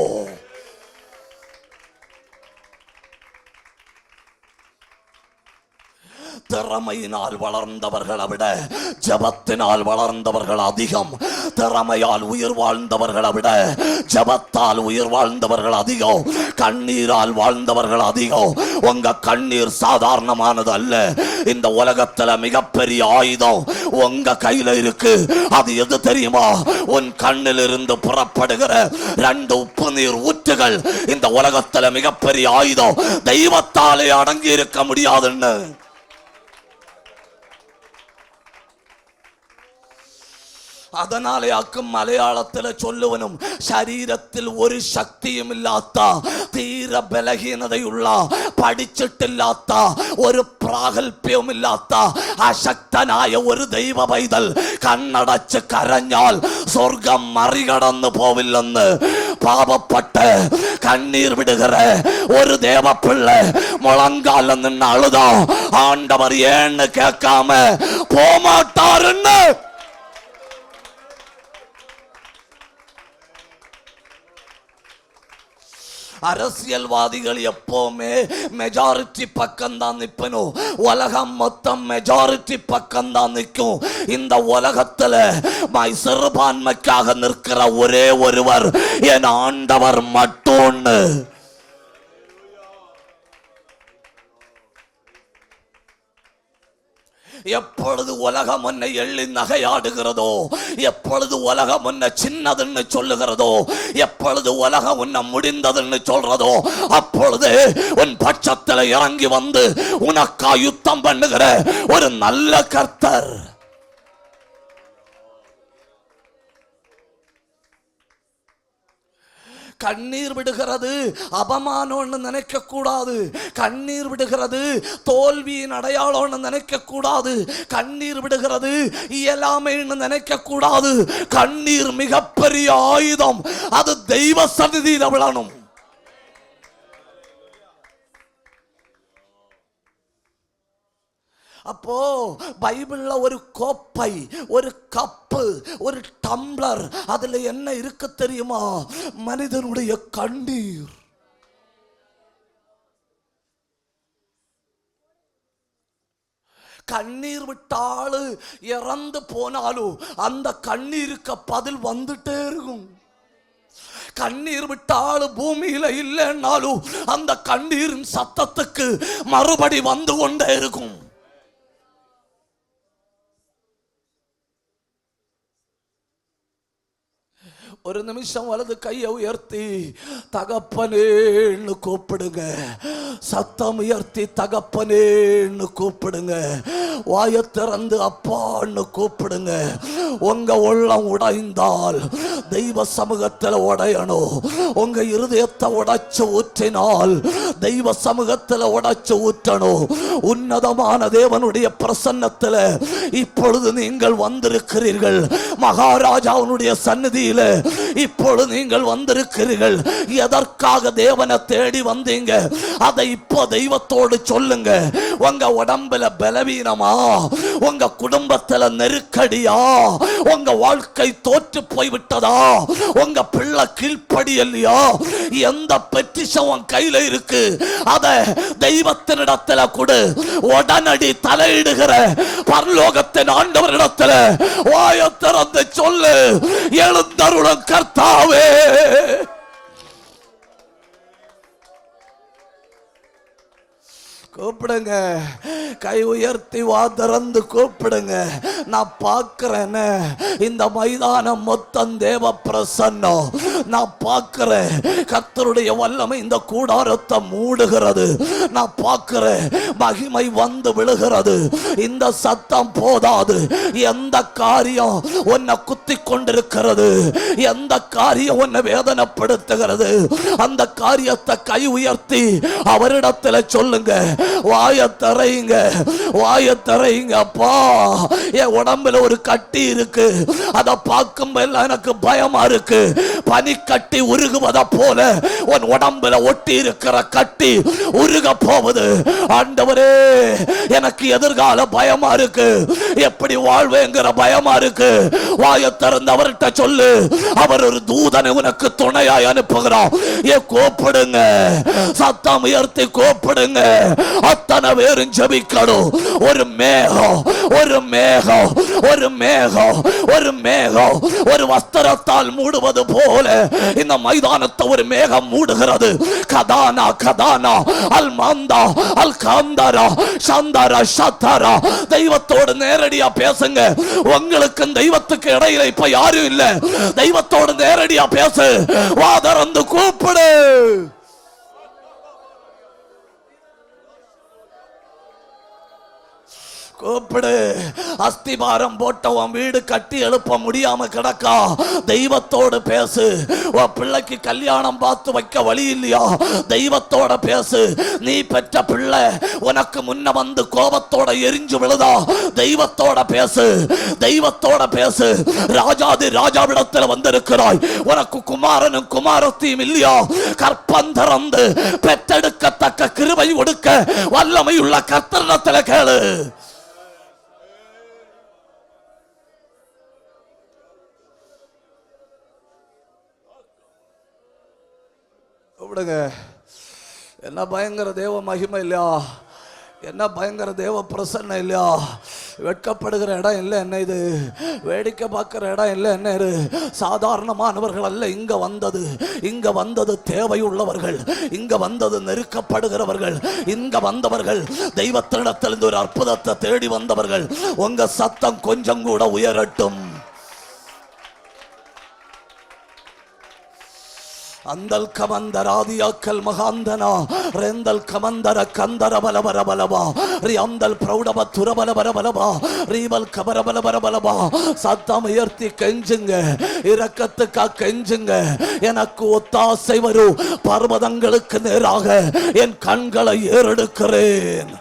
திறமையினால் வளர்ந்தவர்களை விட ஜபத்தினால் வளர்ந்தவர்கள் அதிகம். திறமையால் உயிர் வாழ்ந்தவர்களை விட ஜபத்தால் உயிர் வாழ்ந்தவர்கள் அதிகம். கண்ணீரால் வாழ்ந்தவர்கள் அதிகம். உங்க கண்ணீர் சாதாரணமானது அல்ல. இந்த உலகத்துல மிகப்பெரிய ஆயுதம் உங்க கையில இருக்கு. அது எது தெரியுமா? உன் கண்ணில் இருந்து புறப்படுகிற 2 உப்பு நீர் ஊற்றுகள் இந்த உலகத்துல மிகப்பெரிய ஆயுதம். தெய்வத்தாலே அடங்கி இருக்க முடியாதுன்னு அதனாலே அக்கும் மலையாளத்தில் சொல்லுவனும், ശരീരത്തിൽ ഒരു ശക്തിയും ഇല്ലാത്ത, തീരെ ബലഹീനതയുള്ള, പഠിച്ചിട്ടില്ലാത്ത, ഒരു പ്രാഗൽഭ്യവുമില്ലാത്ത അശക്തനായ ഒരു ദൈവ പൈതൽ കണ്ണടച്ച് കരഞ്ഞാൽ സ്വർഗം മറികടന്നു പോവില്ലെന്ന് പാപപ്പെട്ട് കണ്ണീർ വിടുകിற ഒരു தேவப்பிள்ளை முழங்கால நின்று அழுதா ஆண்டவர் ஏன்னு கேட்காம போமாட்டாருன்னு. அரசியல்வாதிகள் எப்பவுமே மெஜாரிட்டி பக்கம் தான் நிற்பனும். உலகம் மொத்தம் மெஜாரிட்டி பக்கம் தான் நிற்கும். இந்த உலகத்துல சிறுபான்மைக்காக நிற்கிற ஒரே ஒருவர் என் ஆண்டவர் மட்டும்னு. எப்பொழுது உலகம் உன்னை எள்ளி நகையாடுகிறதோ, எப்பொழுது உலகம் உன்னை சின்னதுன்னு சொல்லுகிறதோ, எப்பொழுது உலகம் உன்னை முடிந்ததுன்னு சொல்றதோ, அப்பொழுது உன் பட்சத்தில் இறங்கி வந்து உனக்கா யுத்தம் பண்ணுகிற ஒரு நல்ல கர்த்தர். கண்ணீர் விடுகிறது அபமானம்னு நினைக்க கூடாது. கண்ணீர் விடுகிறது தோல்வியின் அடையாளம்னு நினைக்க கூடாது. கண்ணீர் விடுகிறது இயலாமைன்னு நினைக்க கூடாது. கண்ணீர் மிகப்பெரிய ஆயுதம். அது தெய்வ சந்நிதியில் விழணும். அப்போ பைபிள்ல ஒரு கோப்பை, ஒரு கப்பு, ஒரு டம்ளர், அதுல என்ன இருக்கு தெரியுமா? மனிதனுடைய கண்ணீர். கண்ணீர் விட்டாலு இறந்து போனாலும் அந்த கண்ணீருக்கு பதில் வந்துட்டே இருக்கும். கண்ணீர் விட்டாலும் பூமியில இல்லைன்னாலும் அந்த கண்ணீரின் சத்தத்துக்கு மறுபடி வந்து கொண்டே இருக்கும். ஒரு நிமிஷம் வலது கையை உயர்த்தி தகப்பனேன்னு கூப்பிடுங்க. சத்தம் உயர்த்தி தகப்பனேன்னு கூப்பிடுங்க. வாயை திறந்து அப்பான்னு கூப்பிடுங்க. உங்க உள்ளம் உடைந்தால் தெய்வ சமூகத்தில் உடையணும். உங்க இருதயத்தை உடைச்சு ஊற்றினால் தெய்வ சமூகத்தில் உடைச்சு ஊற்றணும். உன்னதமான தேவனுடைய பிரசன்னத்தில் இப்பொழுது நீங்கள் வந்திருக்கிறீர்கள். மகாராஜாவுடைய சந்நிதியில இப்பொழுது நீங்கள் வந்திருக்கிறீர்கள். எதற்காக தேவனை தேடி வந்தீங்க அதை இப்போ தெய்வத்தோடு சொல்லுங்க. உங்க உடம்புல பலவீனமா, உங்க குடும்பத்துல நெருக்கடியா, உங்க வாழ்க்கை தோற்று போய்விட்டதா, உங்க பிள்ளை கீழ்ப்படியலையா, எந்த பெட்டிஷன் உன் கையில இருக்கு அத தெய்வத்தினிடத்துல கொடு. உடனடி தலையிடுகிற பரலோகத்தின் ஆண்டவரிடத்துல வாயை திறந்து சொல்லு, எழுந்தருளும் கர்த்தாவே. கூப்பிடுங்க. கை உயர்த்தி வா திறந்து கூப்பிடுங்க. நான் பார்க்கிறேன் இந்த மைதானம் மொத்தம் தேவ பிரசன்னம். நான் பார்க்கிறேன் கர்த்தருடைய வல்லமை இந்த கூடாரத்தை மூடுகிறது. நான் பார்க்கிறேன் மகிமை வந்து விழுகிறது. இந்த சத்தம் போதாது. எந்த காரியம் உன்னை குத்தி கொண்டிருக்கிறது, எந்த காரியம் உன்னை வேதனைப்படுத்துகிறது, அந்த காரியத்தை கை உயர்த்தி அவரிடத்துல சொல்லுங்க. வாய தரையுங்க, வாய தரையுங்க. அப்பா, என் உடம்புல ஒரு கட்டி இருக்கு, அதை பார்க்கும்போது எனக்கு பயமா இருக்கு. பனி கட்டி உருகுவதை போல உன் உடம்புல ஒட்டி இருக்கிற கட்டி உருக போகுது. ஆண்டவரே, எனக்கு எதிர்கால பயமா இருக்கு, எப்படி வாழ்வேங்கிற பயமா இருக்கு. வாய திறந்து அவர்கிட்ட சொல்லு. அவர் ஒரு தூதனை உனக்கு துணையாய் அனுப்புகிறார். கூப்பிடுங்க, சத்தம் உயர்த்தி கூப்பிடுங்க. அத்தனை பேரும் ஜெபிக்கணும். ஒரு மேகம், ஒரு மேகம், ஒரு மேகம், ஒரு மேகம் ஒரு வஸ்திரத்தால் மூடுவது போல இந்த மைதானத்தை ஒரு மேகம் மூடுகிறது. கதானா கதானா அல் மாந்தா அல் காந்தாரா சந்தாரா சத்தாரா. தெய்வத்தோடு நேரடியா பேசுங்க. உங்களுக்கு தெய்வத்துக்கு இடையில இப்ப யாரும் இல்ல. தெய்வத்தோடு நேரடியா பேசு. வாதரந்து கூப்பிடு. கூப்பிடு. அஸ்திபாரம் போட்டவன் வீடு கட்டி எழுப்ப முடியாம கிடக்கா, தெய்வத்தோடு பேசு. உன் பிள்ளைக்கு கல்யாணம் பார்த்து வைக்க வழி இல்லையா, தெய்வத்தோட பேசு. நீ பெற்ற பிள்ளை உனக்கு முன்ன வந்து கோபத்தோட எரிஞ்சு விழுதா, தெய்வத்தோட பேசு, தெய்வத்தோட பேசு. ராஜாதி ராஜாவிடத்தில் வந்திருக்கிறாய். உனக்கு குமாரனும் குமாரத்தையும் இல்லையா, கற்பந்தரந்து பெற்றெடுக்கத்தக்க கிருபை கொடுக்க வல்லமையுள்ள கர்த்தரிடத்தில் கேளு. என்ன பயங்கர தேவ மகிமை இல்லையா, என்ன பயங்கர தேவ பிரசன்னம் இல்லையா. வெட்கப்படுகிற இடம் இல்லை என்ன இது, வேடிக்கை பார்க்கிற இடம் இல்லை என்ன இது. சாதாரணமானவர்கள் அல்ல இங்க வந்தது. இங்க வந்தது தேவையுள்ளவர்கள், இங்க வந்தது நெருக்கப்படுகிறவர்கள், இங்க வந்தவர்கள் தெய்வத்தினிடத்திலிருந்து ஒரு அற்புதத்தை தேடி வந்தவர்கள். உங்க சத்தம் கொஞ்சம் கூட உயரட்டும். அந்தல் கமந்தராதியாக்கல் மகாந்தனா ரெந்தல் கமந்தர கந்தர பலபர பலபா ரியாந்தல் பிரௌடப துரபல பரபலபா ரீவல் கபர பலபர பலபா. சத்தம் உயர்த்தி கெஞ்சுங்க, இரக்கத்துக்கா கெஞ்சுங்க. எனக்கு ஒத்தாசை வரும் பர்வதங்களுக்கு நேராக என் கண்களை ஏறெடுக்கிறேன்.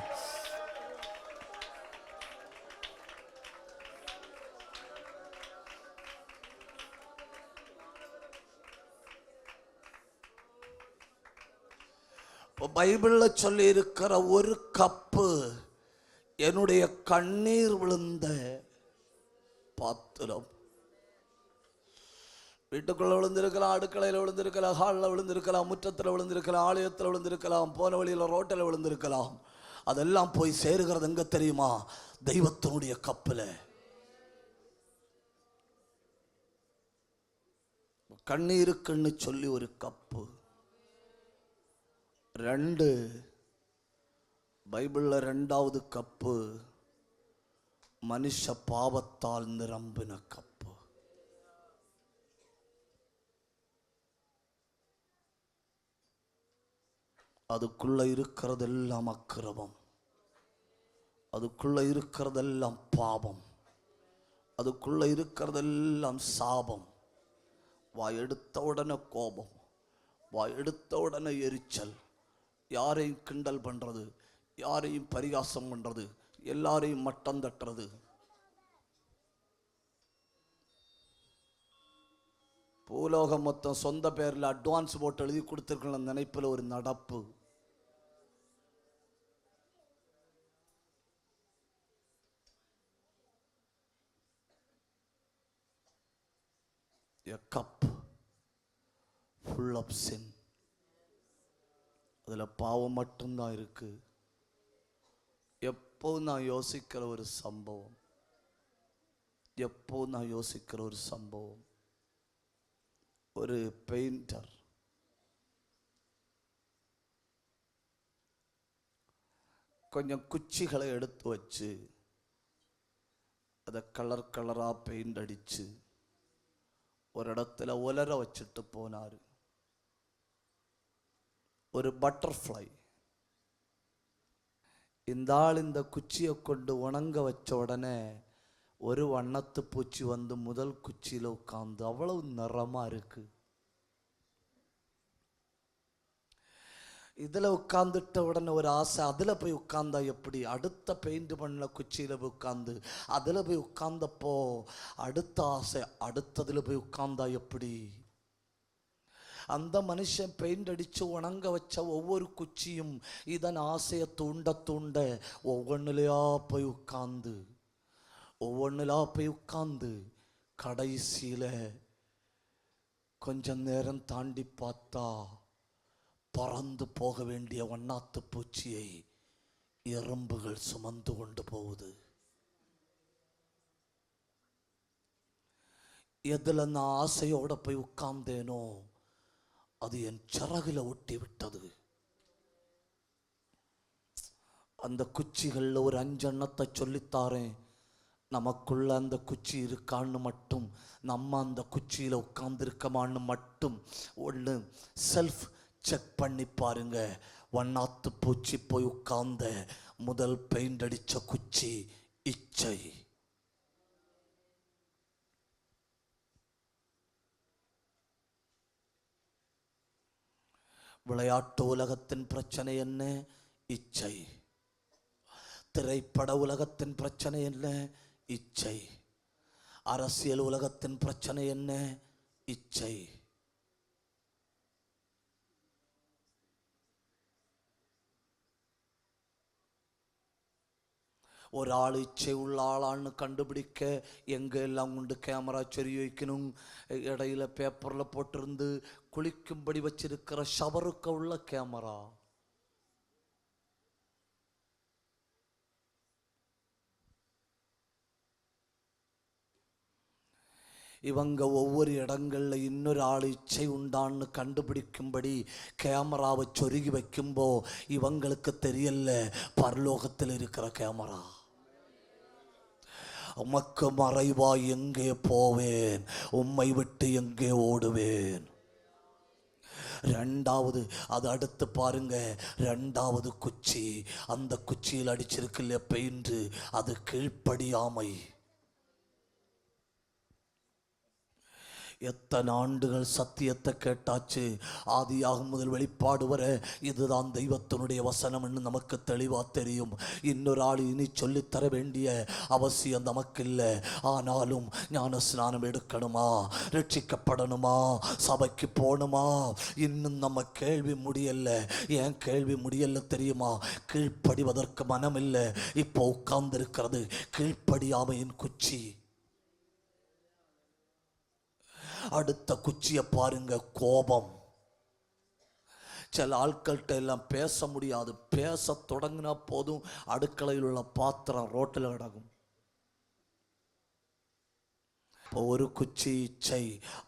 பைபிள்ல சொல்லி இருக்கிற ஒரு கப்பு என்னுடைய கண்ணீர் விழுந்த பாத்திரம். வீட்டுக்குள்ள விழுந்திருக்கலாம், அடுக்கலையில் விழுந்திருக்கலாம், ஹாலில் விழுந்திருக்கலாம், முற்றத்தில் விழுந்திருக்கலாம், ஆலயத்தில் விழுந்திருக்கலாம், போன வழியில் ரோட்டில் விழுந்திருக்கலாம். அதெல்லாம் போய் சேருகிறது எங்க தெரியுமா, தெய்வத்தினுடைய கப்பில். கண்ணீருக்குன்னு சொல்லி ஒரு கப்பு. 2 பைபிள்ல 2வது கப்பு மனுஷ பாவத்தால் நிரம்பின கப்பு. அதுக்குள்ள இருக்கிறதெல்லாம் அக்கிரமம், அதுக்குள்ள இருக்கிறதெல்லாம் பாவம், அதுக்குள்ள இருக்கிறதெல்லாம் சாபம். வாய் எடுத்த உடனே கோபம், வாய் எடுத்த உடனே எரிச்சல், யாரையும் கிண்டல் பண்றது, யாரையும் பரிகாசம் பண்றது, எல்லாரையும் மட்டம் தட்டுறது. பூலோகம் மொத்தம் சொந்த பேரில் அட்வான்ஸ் போட்டு எழுதி கொடுத்துருக்கிற நினைப்பில் ஒரு நடப்பு. A cup full of sin. அதில் பாவம் மட்டும்தான் இருக்கு. எப்போ நான் யோசிக்கிற ஒரு சம்பவம், எப்போ நான் யோசிக்கிற ஒரு சம்பவம், ஒரு பெயிண்டர் கொஞ்சம் குச்சிகளை எடுத்து வச்சு அதை கலர் கலரா பெயிண்ட் அடிச்சு ஒரு இடத்துல உலர வச்சுட்டு போனார். ஒரு பட்டர்ஃப்ளை, இந்த ஆள் இந்த குச்சியை கொண்டு உணங்க வச்ச உடனே ஒரு வண்ணத்து பூச்சி வந்து முதல் குச்சியில உட்கார்ந்து அவ்வளவு நிறமா இருக்கு. இதுல உட்கார்ந்துட்ட உடனே ஒரு ஆசை, அதுல போய் உட்கார்ந்தா எப்படி, அடுத்த பெயிண்ட் பண்ண குச்சியில போய் உட்கார்ந்து அதுல போய் உட்கார்ந்தப்போ அடுத்த ஆசை, அடுத்ததுல போய் உட்கார்ந்தா எப்படி. அந்த மனுஷன் பெயிண்ட் அடிச்சு உணங்க வச்ச ஒவ்வொரு குச்சியும் இதன் ஆசையை தூண்ட தூண்ட ஒவ்வொன்றுலையா போய் உட்கார்ந்து, ஒவ்வொன்றுலா போய் உட்கார்ந்து கடைசியில கொஞ்சம் நேரம் தாண்டி பார்த்தா பறந்து போக வேண்டிய வண்ணாத்து பூச்சியை எறும்புகள் சுமந்து கொண்டு போகுது. எதுல நான் ஆசையோட போய் உட்கார்ந்தேனோ அது என் சிறகுல ஒட்டி விட்டது. அந்த குச்சிகள்ல ஒரு 5 எண்ணத்தை சொல்லித்தாரேன். நமக்குள்ள அந்த குச்சி இருக்கான்னு மட்டும், நம்ம அந்த குச்சியில உட்கார்ந்து இருக்கமான்னு மட்டும் ஒன்று செல்ஃப் செக் பண்ணி பாருங்க. வண்ணாத்து பூச்சி போய் உட்கார்ந்த முதல் பெயிண்ட் அடிச்ச குச்சி இச்சை. விளையாட்டு உலகத்தின் பிரச்சனை என்ன? இச்சை. திரைப்பட உலகத்தின் பிரச்சனை என்ன? இச்சை. அரசியல் உலகத்தின் பிரச்சனை என்ன? இச்சை. ஒரு ஆள் இச்சை உள்ள ஆளான்னு கண்டுபிடிக்க எங்க எல்லாம் கொண்டு கேமரா சொறி வைக்கணும். இடையில பேப்பர்ல போட்டிருந்து குளிக்கும்படி வச்சிருக்கிற ஷவருக்கு உள்ள கேமரா. இவங்க ஒவ்வொரு இடங்கள்ல இன்னொரு ஆள் இச்சை உண்டான்னு கண்டுபிடிக்கும்படி கேமராவை சொருகி வைக்கும்போ இவங்களுக்கு தெரியல பரலோகத்தில் இருக்கிற கேமரா. உமக்கு மறைவாய் எங்கே போவேன், உம்மை விட்டு எங்கே ஓடுவேன். ரெண்டாவது, அது அடுத்து பாருங்க, ரெண்டாவது குச்சி, அந்த குச்சியில் அடிச்சிருக்குல்ல பெயிண்ட், அது கீழ்ப்படியாமை. எத்தனை ஆண்டுகள் சத்தியத்தை கேட்டாச்சு. ஆதியாகும் முதல் வெளிப்பாடு வர இதுதான் தெய்வத்தினுடைய வசனம்னு நமக்கு தெளிவா தெரியும். இன்னொரு ஆள் இனி சொல்லித்தர வேண்டிய அவசியம் நமக்கு இல்லை. ஆனாலும் ஞான ஸ்நானம் எடுக்கணுமா, ரட்சிக்கப்படணுமா, சபைக்கு போகணுமா, இன்னும் நம்ம கேள்வி முடியல. ஏன் கேள்வி முடியல தெரியுமா? கீழ்ப்படிவதற்கு மனம் இல்லை. இப்போ உட்கார்ந்து இருக்கிறது கீழ்ப்படியாமையின் குச்சி. அடுத்த குச்சியை பாருங்க, கோபம். சில ஆட்கள்கிட்ட எல்லாம் பேச முடியாது. பேச தொடங்கினா போதும் அடுக்கலையில் உள்ள பாத்திரம் ரோட்டில் கிடக்கும். ஒரு குச்சி இச்சை,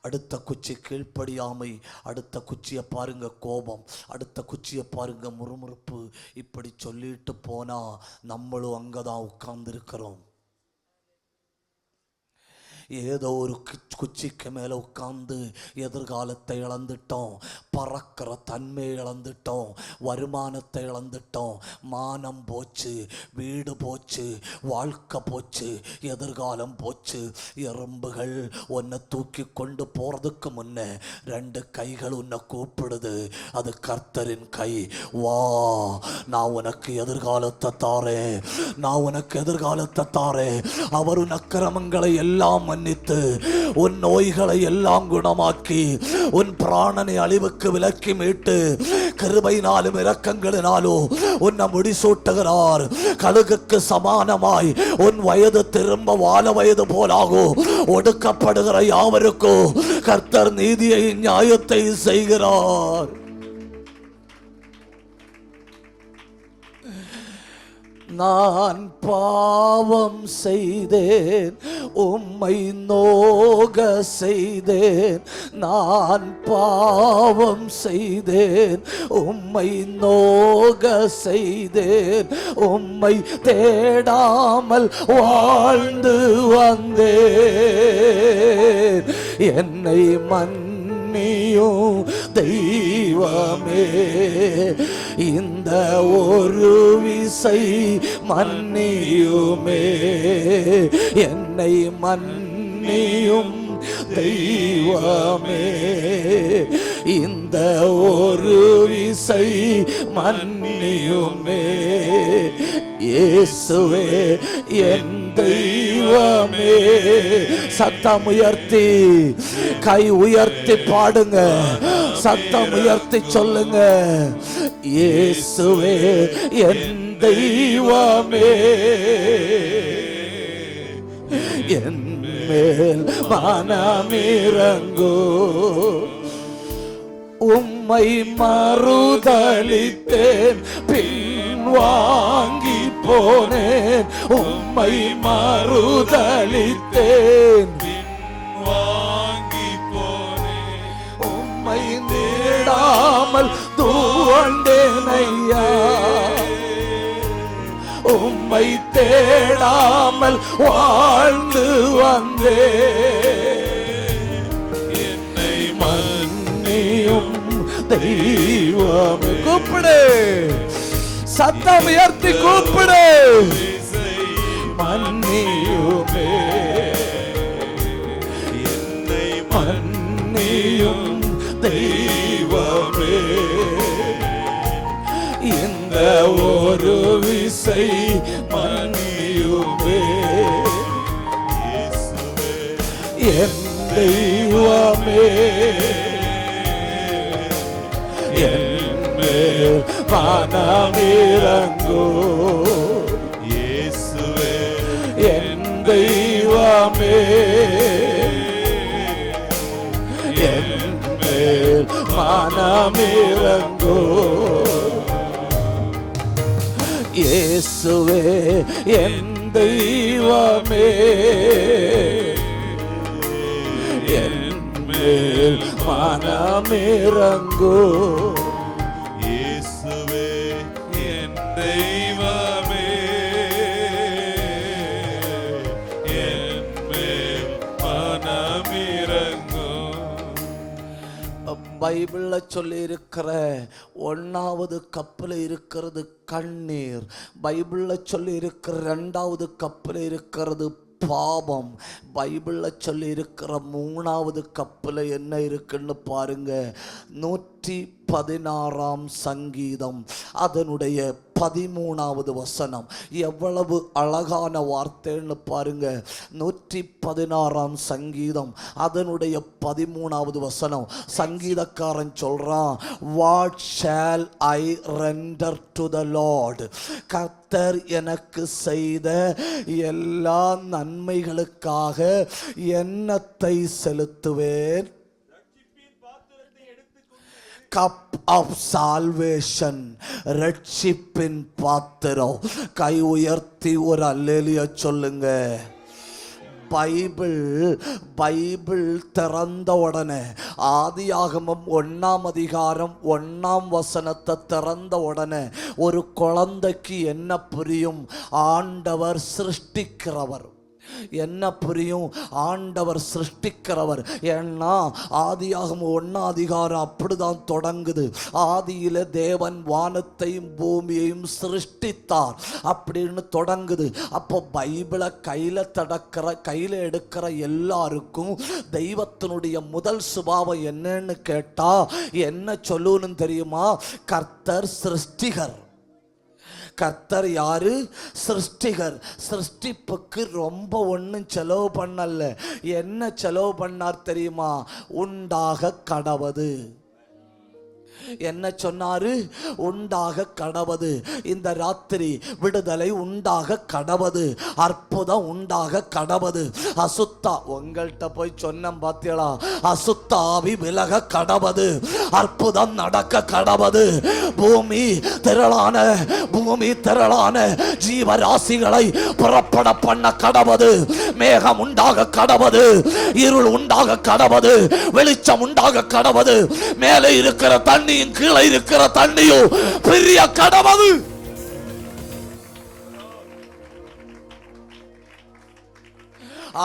அடுத்த குச்சி கீழ்ப்படியாமை, அடுத்த குச்சியை பாருங்க கோபம், அடுத்த குச்சியை பாருங்க முறுமுறுப்பு. இப்படி சொல்லிட்டு போனா நம்மளும் அங்கதான் உட்கார்ந்து இருக்கிறோம். ஏதோ ஒரு குச்சிக்கு மேலே உட்காந்து எதிர்காலத்தை இழந்துட்டோம், பறக்கிற தன்மையை இழந்துட்டோம், வருமானத்தை இழந்துட்டோம், மானம் போச்சு, வீடு போச்சு, வாழ்க்கை போச்சு, எதிர்காலம் போச்சு. எறும்புகள் உன்னை தூக்கி கொண்டு போகிறதுக்கு முன்னே 2 கைகள் உன்னை கூப்பிடுது. அது கர்த்தரின் கை. வா, நான் உனக்கு எதிர்காலத்தை தாரேன், நான் உனக்கு எதிர்காலத்தை தாரேன். அவர் உன் அக்கிரமங்களை எல்லாம் மன்னித்து, உன் நோய்களை எல்லாம் குணமாக்கி, உன் பிராணனை அழிவுக்கு விலக்கி மீட்டு, கிருபையினாலும் இரக்கங்களினாலும் உன்னை முடிசூட்டுகிறார். கழுகுக்கு சமானமாய் உன் வயது திரும்ப வாழ வயது போலாகும். ஒடுக்கப்படுகிற யாவருக்கும் கர்த்தர் நீதியை நியாயத்தை செய்கிறார். நான் பாவம் செய்தேன், உம்மை நோக செய்தேன். நான் பாவம் செய்தேன், உம்மை நோக செய்தேன். உம்மை தேடாமல் வாழ்ந்து வந்தேன். என்னை மன்னியும் தெய்வமே, இந்த ஒரு விசை மன்னியுமே. என்னை மன்னியும் தெய்வமே, இந்த ஒரு விசை மன்னியுமே. இயேசுவே என் தெய்வமே. சத்தம் உயர்த்தி, கை உயர்த்தி பாடுங்க, சத்தம் உயர்த்தி சொல்லுங்க. இயேசுவே என் தெய்வமே, என் மேல் மனமிரங்கோ. உம்மை மறுதலித்தேன், பின் வாங்கி போனேன். உம்மை மறுதலித்தேன், வாங்கி போனேன். உம்மை தேடாமல் துவண்டேன் ஐயா. உம்மை தேடாமல் வாழ்ந்து வந்தேன். என்னை மன்னியும் தெய்வமே. கூப்பிடு, சத்தம் உயர்த்தி கூப்பிடு. மன்னியுமே, என்னை மன்னியும் தெய்வமே. இந்த ஒரு விசை மன்னியுமே. என் தெய்வமே, என் மேல் மனமிரங்கோ. இயேசுவே என் தெய்வமே, என் மேல் மனமிரங்கோ. இயேசுவே என் தெய்வமே, என் மேல் மனமிரங்கோ. இயேசுவே என் தெய்வமே, என் மேல் மனமிரங்கோ. பைபிள்ல சொல்லி இருக்கிற 1வது கப்பில் இருக்கிறது கண்ணீர். பைபிள்ல சொல்லி இருக்கிற 2வது கப்பில் இருக்கிறது பாவம். பைபிள்ல சொல்லி இருக்கிற 3வது கப்பில் என்ன இருக்குன்னு பாருங்க. 116ஆம் சங்கீதம் அதனுடைய 13வது வசனம். எவ்வளவு அழகான வார்த்தைன்னு பாருங்க. 116ஆம் சங்கீதம் அதனுடைய 13வது வசனம். சங்கீதக்காரன் சொல்றான், what shall I render to the Lord. கர்த்தர் எனக்கு செய்த எல்லா நன்மைகளுக்காக என்னத்தை செலுத்துவேன்? கப் ஆஃப் சால்வேஷன், ரட்சிப்பின் பாத்திரம். கை உயர்த்தி ஒரு அல்லேலூயா சொல்லுங்க. பைபிள் திறந்த உடனே, ஆதியாகமம் 1ஆம் அதிகாரம் 1ஆம் வசனத்தை திறந்த உடனே ஒரு குழந்தைக்கு என்ன புரியும்? ஆண்டவர் சிருஷ்டிக்கிறவர், என்ன புரியும்? ஆண்டவர் சிருஷ்டிக்கிறவர். ஏன்னா ஆதியாகமம் 1 அப்படிதான் தொடங்குது. ஆதியில தேவன் வானத்தையும் பூமியையும் சிருஷ்டித்தார் அப்படின்னு தொடங்குது. அப்போ பைபிளை கையில எடுக்கிற எல்லாருக்கும் தெய்வத்தினுடைய முதல் சுபாவம் என்னன்னு கேட்டா என்ன சொல்லணும்னு தெரியுமா? கர்த்தர் சிருஷ்டிகர். கர்த்தர் யாரு? சிருஷ்டிகர். சிருஷ்டிப்புக்கு ரொம்ப ஒன்றும் செலவு பண்ணல. என்ன செலவு பண்ணார் தெரியுமா? உண்டாக கடவது. என்ன சொன்னாரு? உண்டாக கடவது. இந்த ராத்திரி விடுதலை உண்டாக கடவது, அற்புதம் உண்டாக கடவது. அசுத்தா உங்கள்கிட்ட போய் சொன்ன பாத்தியலா, அசுத்தாவி விலக கடவது, அற்புதம் நடக்க கடவது. பூமி திரளான ஜீவராசிகளை புறப்பட பண்ண கடவது. மேகம் உண்டாக கடவது, இருள் உண்டாக கடவது, வெளிச்சம் உண்டாக கடவது. மேலே இருக்கிற தண்ணி கீழே இருக்கிற தண்ணியும் பெரிய கடவுள்.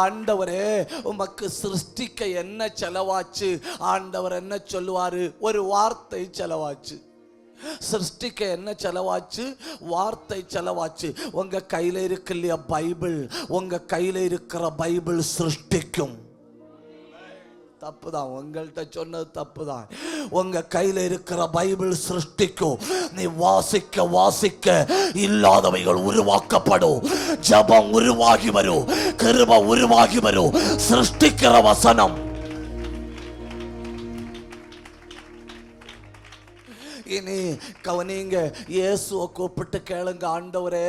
ஆண்டவரே உமக்கு சிருஷ்டிக்க என்ன செலவாச்சு? ஆண்டவர் என்ன சொல்லுவாரு? ஒரு வார்த்தை செலவாச்சு. சிருஷ்டிக்க என்ன செலவாச்சு? வார்த்தை செலவாச்சு. உங்க கையில இருக்கு இல்லையா பைபிள், உங்க கையில இருக்கிற பைபிள் சிருஷ்டிக்கும். தப்புதான், உங்கள்கிட்ட சொன்னது தப்புதான். உங்க கையில இருக்கிற பைபிள் சிருஷ்டிக்கும். நீ வாசிக்க வாசிக்க இல்லாதவைகள் உருவாக்கப்படும். ஜபம் உருவாகி வரும், கிருபை உருவாகி வரும். சிருஷ்டிக்கிற வசனம். இனி கவனிங்க, இயேசுவை கூப்பிட்டு கேளுங்க, ஆண்டவரே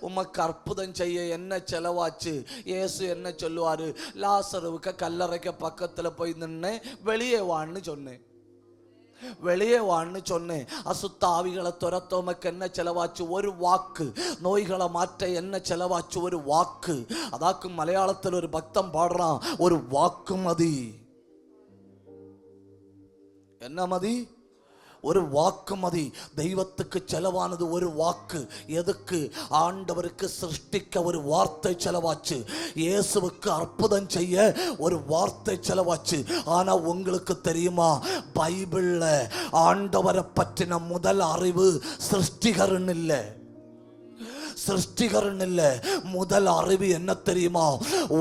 உமக்கு அற்புதம் செய்ய என்ன செலவாச்சு? இயேசு என்ன சொல்லுவாரு? லாசருவுக்கு கல்லறைக்கு பக்கத்துல போய் நின்று வெளியே வான்னு சொன்னேன், வெளியே வான்னு சொன்னேன். அசுத்த ஆவிகளை துரத்த உமக்கு என்ன செலவாச்சு? ஒரு வாக்கு. நோய்களை மாற்ற என்ன செலவாச்சு? ஒரு வாக்கு. அதாக்கு மலையாளத்தில் ஒரு பக்தன் பாடுறான், ஒரு வாக்கு மதி. என்ன மதி? ஒரு வாக்கு மதி. தெய்வத்துக்கு செலவானது ஒரு வாக்கு. எதுக்கு? ஆண்டவருக்கு சிருஷ்டிக்க ஒரு வார்த்தை செலவாச்சு. இயேசுவுக்கு அற்புதம் செய்ய ஒரு வார்த்தை செலவாச்சு. ஆனா உங்களுக்கு தெரியுமா, பைபிள்ல ஆண்டவரை பற்றின முதல் அறிவு சிருஷ்டிகர்னு இல்லை, சிருஷ்டிகரன் இல்ல. முதல் அறிவு என்ன தெரியுமா?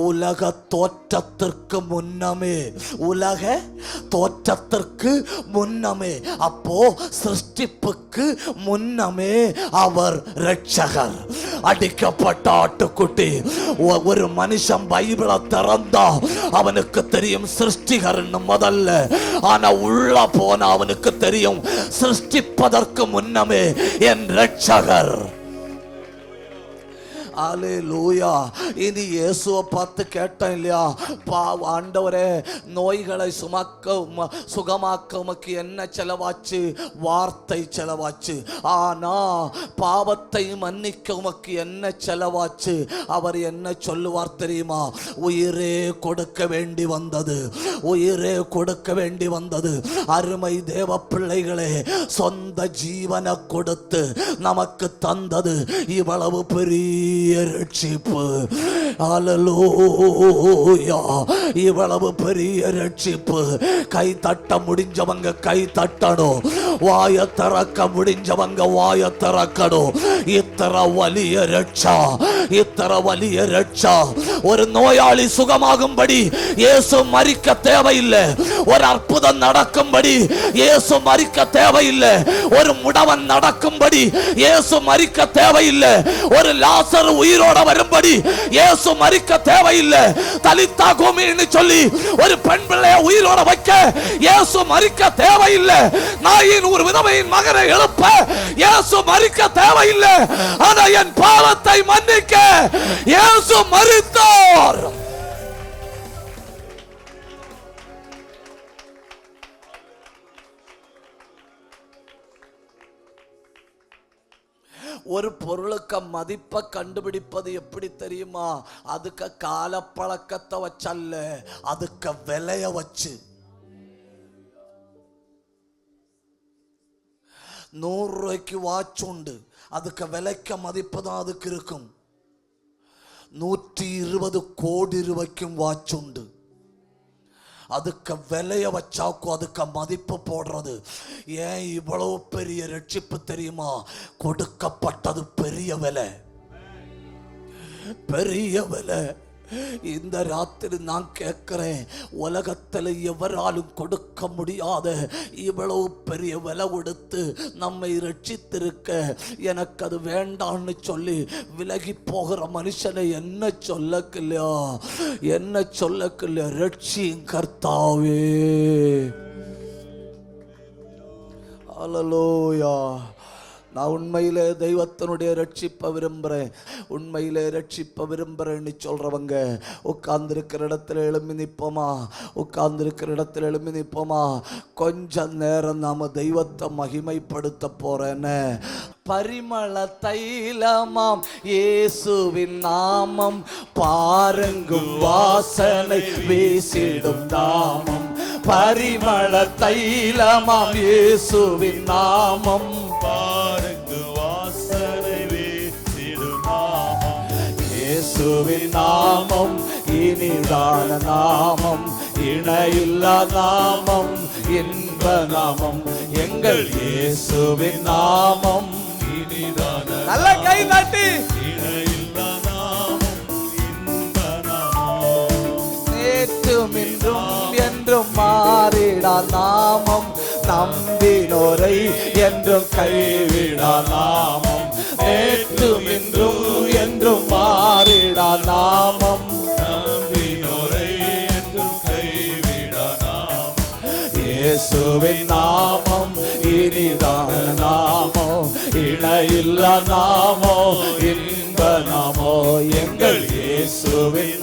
உலக தோற்றத்திற்கு முன்னமே, உலக தோற்றத்திற்கு முன்னமே. அப்போ சிருஷ்டிப்புக்கு முன்னமே அவர் இரட்சகர், அடிக்கப்பட்ட ஆட்டுக்குட்டி. ஒரு மனுஷன் பைபிளை திறந்தா அவனுக்கு தெரியும் சிருஷ்டிகரன் முதல்ல. ஆனா உள்ள போன அவனுக்கு தெரியும் சிருஷ்டிப்பதற்கு முன்னமே என் இரட்சகர். அல்லேலூயா. இனி இயேசுவை பார்த்து கேட்டேன் இல்லையா, ஆண்டவரே நோய்களை சுகமாக்க உமக்கு என்ன செலவாச்சு? வார்த்தை செலவாச்சு. ஆனா பாவத்தை மன்னிக்க உமக்கு என்ன செலவாச்சு? அவர் என்ன சொல்லுவார் தெரியுமா? உயிரே கொடுக்க வேண்டி வந்தது, உயிரே கொடுக்க வேண்டி வந்தது. அருமை தேவ பிள்ளைகளே, சொந்த ஜீவனை கொடுத்து நமக்கு தந்தது இவ்வளவு பெரிய ரட்சிப்பு. அல்லேலூயா. இவ்வளவு பெரிய ரட்சிப்பு. கை தட்ட முடிஞ்சவங்க கை தட்டணும், வாய திறக்க முடிஞ்சவங்க வாய திறக்கணும். இத்தனை வலிய ரட்சா, இத்தனை வலிய ரட்சா. ஒரு நோயாளி சுகமாகும்படி இயேசு மரிக்க தேவையில்லை. ஒரு அற்புதம் நடக்கும்படி இயேசு மரிக்க தேவையில்லை. ஒரு முடவன் நடக்கும்படி இயேசு மரிக்க தேவையில்லை. ஒரு லாசரு உயிரோட வரும்படி இயேசு மரிக்க தேவையில்லை. தலித்தா கூமின்னு சொல்லி ஒரு பெண் பிள்ளையை உயிரோட வைக்க இயேசு மரிக்க தேவையில்லை. நாயின் ஒரு விதவையின் மகனை எழுப்ப இயேசு மரிக்க தேவையில்லை. ஆனா என் பாவத்தை மன்னிக்க இயேசு மரித்தார். ஒரு பொருளுக்கு மதிப்பை கண்டுபிடிப்பது எப்படி தெரியுமா? அதுக்கு காலப்பழக்கத்தை வச்சல்ல, அதுக்கு விலைய வச்சு. 100 ரூபாய்க்கு வாட்ச் உண்டு, அதுக்கு விலைக்க மதிப்பு தான் அதுக்கு இருக்கும். 120 கோடி ரூபாய்க்கும் வாட்ச் உண்டு. அதுக்கு விலைய வச்சாக்கும் அதுக்கு மதிப்பு போடுறது. ஏன் இவ்வளவு பெரிய ரட்சிப்பு தெரியுமா? கொடுக்கப்பட்டது பெரிய விலை, பெரிய விலை. இந்த ராத்திரி நான் கேட்கிறேன், உலகத்தில் எவராலும் கொடுக்க முடியாத இவ்வளவு பெரிய விலை கொடுத்து நம்மை ரட்சித்திருக்க, எனக்கு அது வேண்டான்னு சொல்லி விலகி போகிற மனுஷனை என்ன சொல்லக்கில்லையா, என்ன சொல்லக்கில்லையா? ரட்சியும் கர்த்தாவே. அல்லேலூயா. நான் உண்மையிலே தெய்வத்தினுடைய ரட்சிப்பை விரும்புகிறேன், உண்மையிலே ரட்சிப்பை விரும்புகிறேன்னு சொல்கிறவங்க உட்கார்ந்துருக்கிற இடத்துல எழும்பி நிற்போமா? உட்கார்ந்துருக்கிற இடத்துல எழும்பி நிற்போமா? கொஞ்ச நேரம் நாம் தெய்வத்தை மகிமைப்படுத்த போகிறேன்னு. பரிமள தைலமாம் இயேசுவின் நாமம், பாருங்கும் வாசனை வீசிடும் நாமம். பரிமள தைலமாம் இயேசுவின் நாமம், பாருங்கு வாசனை வீசிடும் நாமம். இயேசுவின் நாமம் இனிதான நாமம், இணையில்லா நாமம், இன்ப நாமம். எங்கள் இயேசுவின் நாமம் இனிதான நல்ல கை தட்டி. இணையில்லா நாமம், இன்ப நாமம். நேற்றும் இன்றும் என்றும் மாறிடா நாமம், நம்பினோரை என்றும் கைவிடா நாமம். நேற்றும் இன்றும் என்றும் மாறிடா நாமம், நம்பினோரை என்றும் கைவிடா நாமம். இயேசுவின் நாமம் இனிதான நாமோ, இணையில்லா நாமோ, இன்ப நாமோ. எங்கள் இயேசுவின்